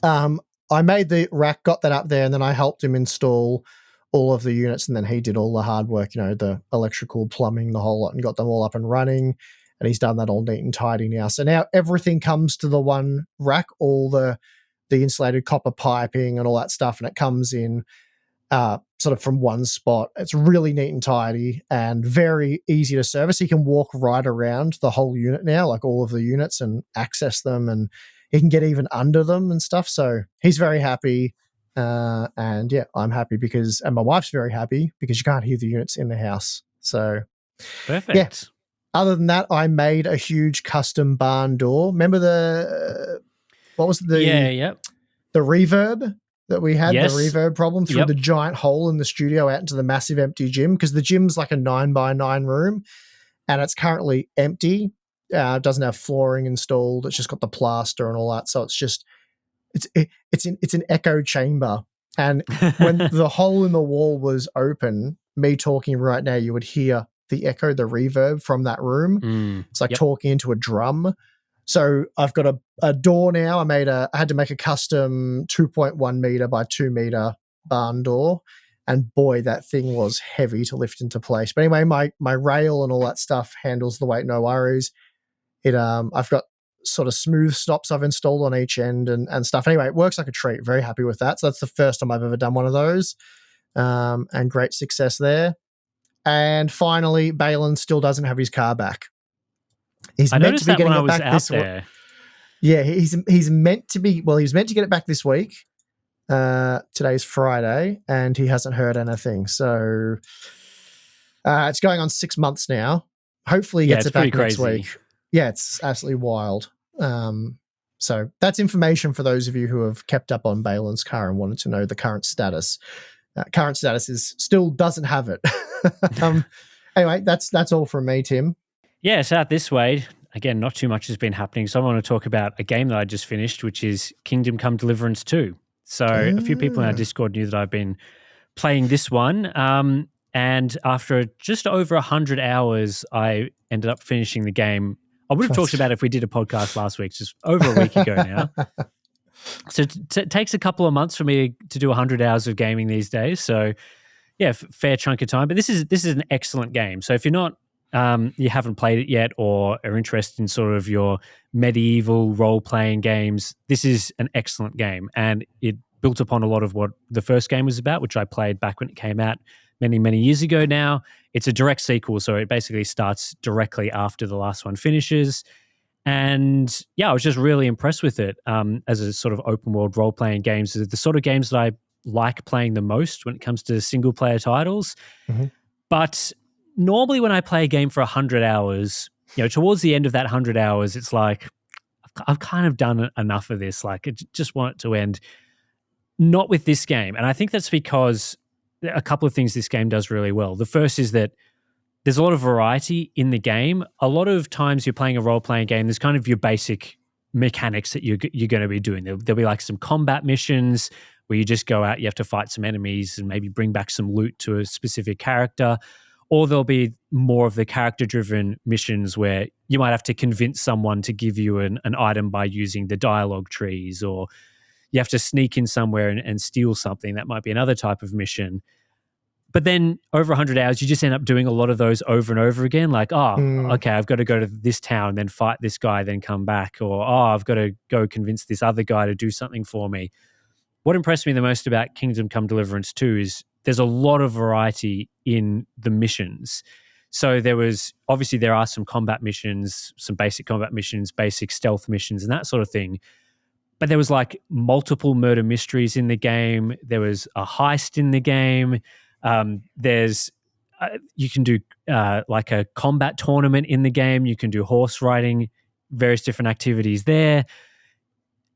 [SPEAKER 2] I made the rack, got that up there, and then I helped him install all of the units, and then he did all the hard work, the electrical, plumbing, the whole lot, and got them all up and running. And he's done that all neat and tidy now. So now everything comes to the one rack, all the insulated copper piping and all that stuff, and it comes in sort of from one spot. It's really neat and tidy and very easy to service. He can walk right around the whole unit now, like all of the units, and access them, and he can get even under them and stuff. So he's very happy. And yeah, I'm happy and my wife's very happy because you can't hear the units in the house. So
[SPEAKER 1] Perfect.
[SPEAKER 2] yeah. Other than that, I made a huge custom barn door. Remember what was
[SPEAKER 1] Yeah.
[SPEAKER 2] the reverb that we had,
[SPEAKER 1] Yes.
[SPEAKER 2] the reverb problem through
[SPEAKER 1] Yep.
[SPEAKER 2] the giant hole in the studio out into the massive empty gym, because the gym's like a 9x9 room and it's currently empty. It doesn't have flooring installed. It's just got the plaster and all that. So it's an echo chamber. And when the hole in the wall was open, me talking right now, you would hear the echo, the reverb from that room. It's like talking into a drum. So I've got a door now. I had to make a custom 2.1 meter by 2 meter barn door. And boy, that thing was heavy to lift into place. But anyway, my rail and all that stuff handles the weight, no worries. I've got sort of smooth stops I've installed on each end and stuff. Anyway, it works like a treat. Very happy with that. So that's the first time I've ever done one of those. And great success there. And finally, Balin still doesn't have his car back.
[SPEAKER 1] I noticed that when I was out there.
[SPEAKER 2] Yeah, he's meant to be. Well, he was meant to get it back this week. Today's Friday, and he hasn't heard anything. So it's going on 6 months now. Hopefully, he gets it back next week. Yeah, it's absolutely wild. So that's information for those of you who have kept up on Balin's car and wanted to know the current status. Current status is still doesn't have it. Anyway, that's all from me, Tim.
[SPEAKER 1] Yeah, so out this way, again, not too much has been happening. So I want to talk about a game that I just finished, which is Kingdom Come Deliverance 2. So a few people in our Discord knew that I've been playing this one. And after just over 100 hours, I ended up finishing the game. I would have talked about it if we did a podcast last week, just over a week ago now. So it takes a couple of months for me to do 100 hours of gaming these days. So yeah, fair chunk of time. But this is an excellent game. So if you're not, you haven't played it yet or are interested in sort of your medieval role-playing games, this is an excellent game. And it built upon a lot of what the first game was about, which I played back when it came out many, many years ago now. It's a direct sequel, so it basically starts directly after the last one finishes. And yeah, I was just really impressed with it as a sort of open world role-playing games. The sort of games that I like playing the most when it comes to single-player titles.
[SPEAKER 2] Mm-hmm.
[SPEAKER 1] But normally when I play a game for 100 hours, towards the end of that 100 hours, it's like, I've kind of done enough of this. Like, I just want it to end. Not with this game. And I think that's because a couple of things this game does really well. The first is that there's a lot of variety in the game. A lot of times you're playing a role-playing game, there's kind of your basic mechanics that you're going to be doing. There'll be like some combat missions where you just go out, you have to fight some enemies and maybe bring back some loot to a specific character. Or there'll be more of the character-driven missions where you might have to convince someone to give you an item by using the dialogue trees, or you have to sneak in somewhere and steal something. That might be another type of mission. But then over 100 hours, you just end up doing a lot of those over and over again. Like, okay, I've got to go to this town, then fight this guy, then come back. Or, I've got to go convince this other guy to do something for me. What impressed me the most about Kingdom Come Deliverance 2 is there's a lot of variety in the missions. So there are some combat missions, some basic combat missions, basic stealth missions, and that sort of thing. But there was like multiple murder mysteries in the game. There was a heist in the game. You can do like a combat tournament in the game. You can do horse riding, various different activities there.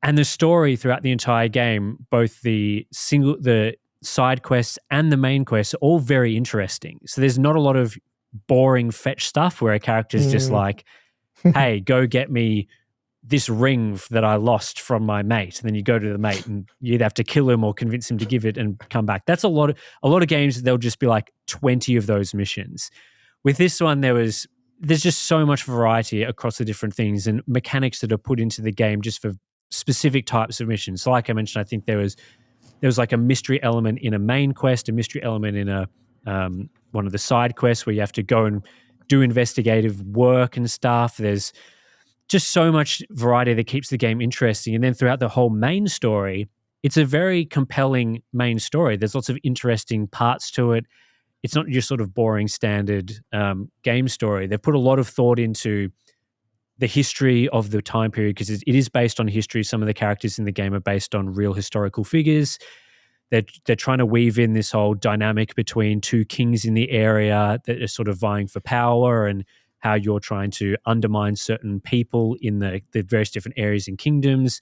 [SPEAKER 1] And the story throughout the entire game, both the side quests and the main quests are all very interesting. So there's not a lot of boring fetch stuff where a character's just
[SPEAKER 2] Mm.
[SPEAKER 1] like, hey, go get me this ring that I lost from my mate. And then you go to the mate and you'd have to kill him or convince him to give it and come back. That's a lot of games, they'll just be like 20 of those missions. With this one, there's just so much variety across the different things and mechanics that are put into the game just for specific types of missions. So like I mentioned, I think there was like a mystery element in a main quest, a mystery element in a one of the side quests where you have to go and do investigative work and stuff. There's just so much variety that keeps the game interesting. And then throughout the whole main story, it's a very compelling main story. There's lots of interesting parts to it. It's not just sort of boring standard game story. They've put a lot of thought into the history of the time period because it is based on history. Some of the characters in the game are based on real historical figures. They're trying to weave in this whole dynamic between two kings in the area that are sort of vying for power and how you're trying to undermine certain people in the various different areas and kingdoms.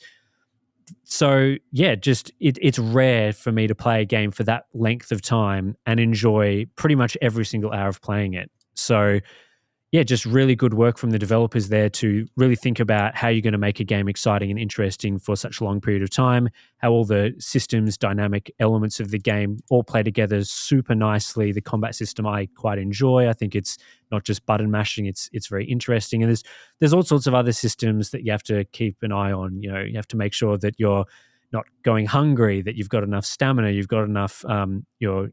[SPEAKER 1] So yeah, just it's rare for me to play a game for that length of time and enjoy pretty much every single hour of playing it. So yeah, just really good work from the developers there to really think about how you're going to make a game exciting and interesting for such a long period of time, how all the systems, dynamic elements of the game all play together super nicely. The combat system I quite enjoy. I think it's not just button mashing, it's very interesting. And there's all sorts of other systems that you have to keep an eye on. You know, you have to make sure that you're not going hungry, that you've got enough stamina, you've got enough your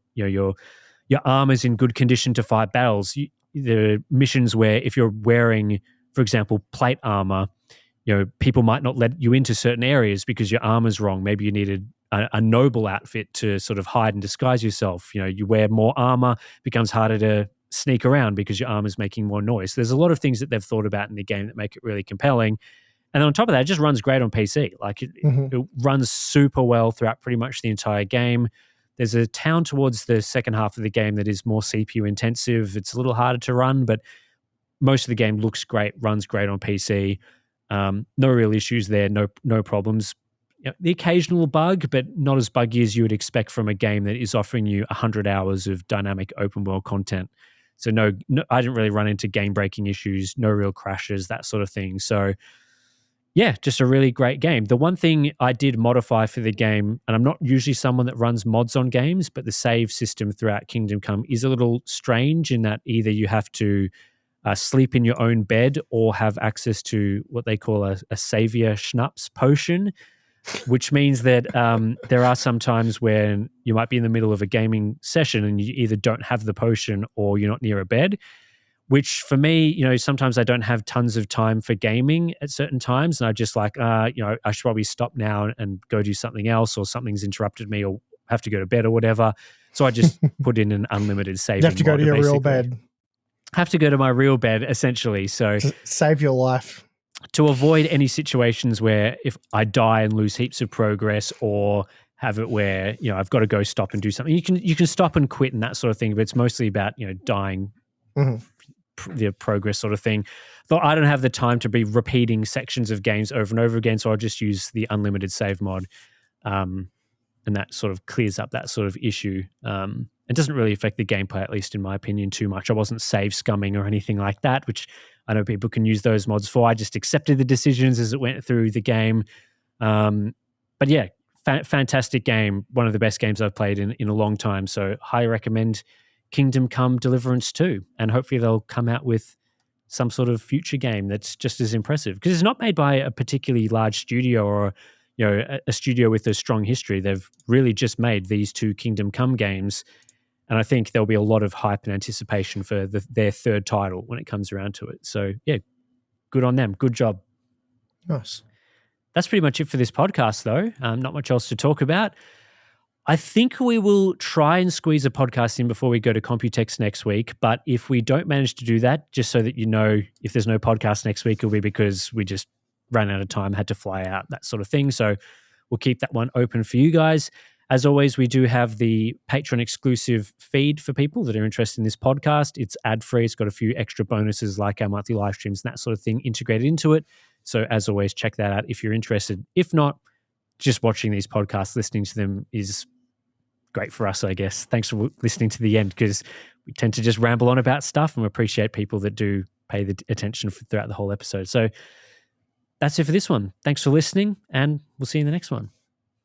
[SPEAKER 1] armor's in good condition to fight battles. There are missions where if you're wearing, for example, plate armor, people might not let you into certain areas because your armor's wrong. Maybe you needed a noble outfit to sort of hide and disguise yourself. You wear more armor, becomes harder to sneak around because your armor's making more noise. There's a lot of things that they've thought about in the game that make it really compelling. And then on top of that, it just runs great on PC. Like it runs super well throughout pretty much the entire game. There's a town towards the second half of the game that is more CPU intensive. It's a little harder to run, but most of the game looks great, runs great on PC. No real issues there, no problems. The occasional bug, but not as buggy as you would expect from a game that is offering you 100 hours of dynamic open world content. So no, I didn't really run into game breaking issues, no real crashes, that sort of thing. So yeah, just a really great game. The one thing I did modify for the game, and I'm not usually someone that runs mods on games, but the save system throughout Kingdom Come is a little strange in that either you have to sleep in your own bed or have access to what they call a savior schnapps potion, which means that there are some times when you might be in the middle of a gaming session and you either don't have the potion or you're not near a bed. Which for me, sometimes I don't have tons of time for gaming at certain times. And I just like, I should probably stop now and go do something else, or something's interrupted me or have to go to bed or whatever. So I just put in an unlimited saving
[SPEAKER 2] You have to go
[SPEAKER 1] mod,
[SPEAKER 2] to your real
[SPEAKER 1] basically.
[SPEAKER 2] bed.
[SPEAKER 1] Have to go to my real bed, essentially. So
[SPEAKER 2] to save your life.
[SPEAKER 1] To avoid any situations where if I die and lose heaps of progress, or have it where, I've got to go stop and do something. You can stop and quit and that sort of thing, but it's mostly about, dying the progress sort of thing. Though I don't have the time to be repeating sections of games over and over again, so I'll just use the unlimited save mod, and that sort of clears up that sort of issue. It doesn't really affect the gameplay, at least in my opinion, too much. I wasn't save scumming or anything like that, which I know people can use those mods for. I just accepted the decisions as it went through the game. But yeah, fantastic game. One of the best games I've played in a long time. So highly recommend Kingdom Come Deliverance 2. And hopefully they'll come out with some sort of future game that's just as impressive. Because it's not made by a particularly large studio or a studio with a strong history. They've really just made these two Kingdom Come games. And I think there'll be a lot of hype and anticipation for their third title when it comes around to it. So yeah, good on them. Good job.
[SPEAKER 2] Nice.
[SPEAKER 1] That's pretty much it for this podcast, though. Not much else to talk about. I think we will try and squeeze a podcast in before we go to Computex next week. But if we don't manage to do that, just so that you know, if there's no podcast next week, it'll be because we just ran out of time, had to fly out, that sort of thing. So we'll keep that one open for you guys. As always, we do have the Patreon exclusive feed for people that are interested in this podcast. It's ad-free. It's got a few extra bonuses like our monthly live streams and that sort of thing integrated into it. So as always, check that out if you're interested. If not, just watching these podcasts, listening to them is great for us, I guess. Thanks for listening to the end, because we tend to just ramble on about stuff, and we appreciate people that do pay the attention throughout the whole episode. So that's it for this one. Thanks for listening, and we'll see you in the next one.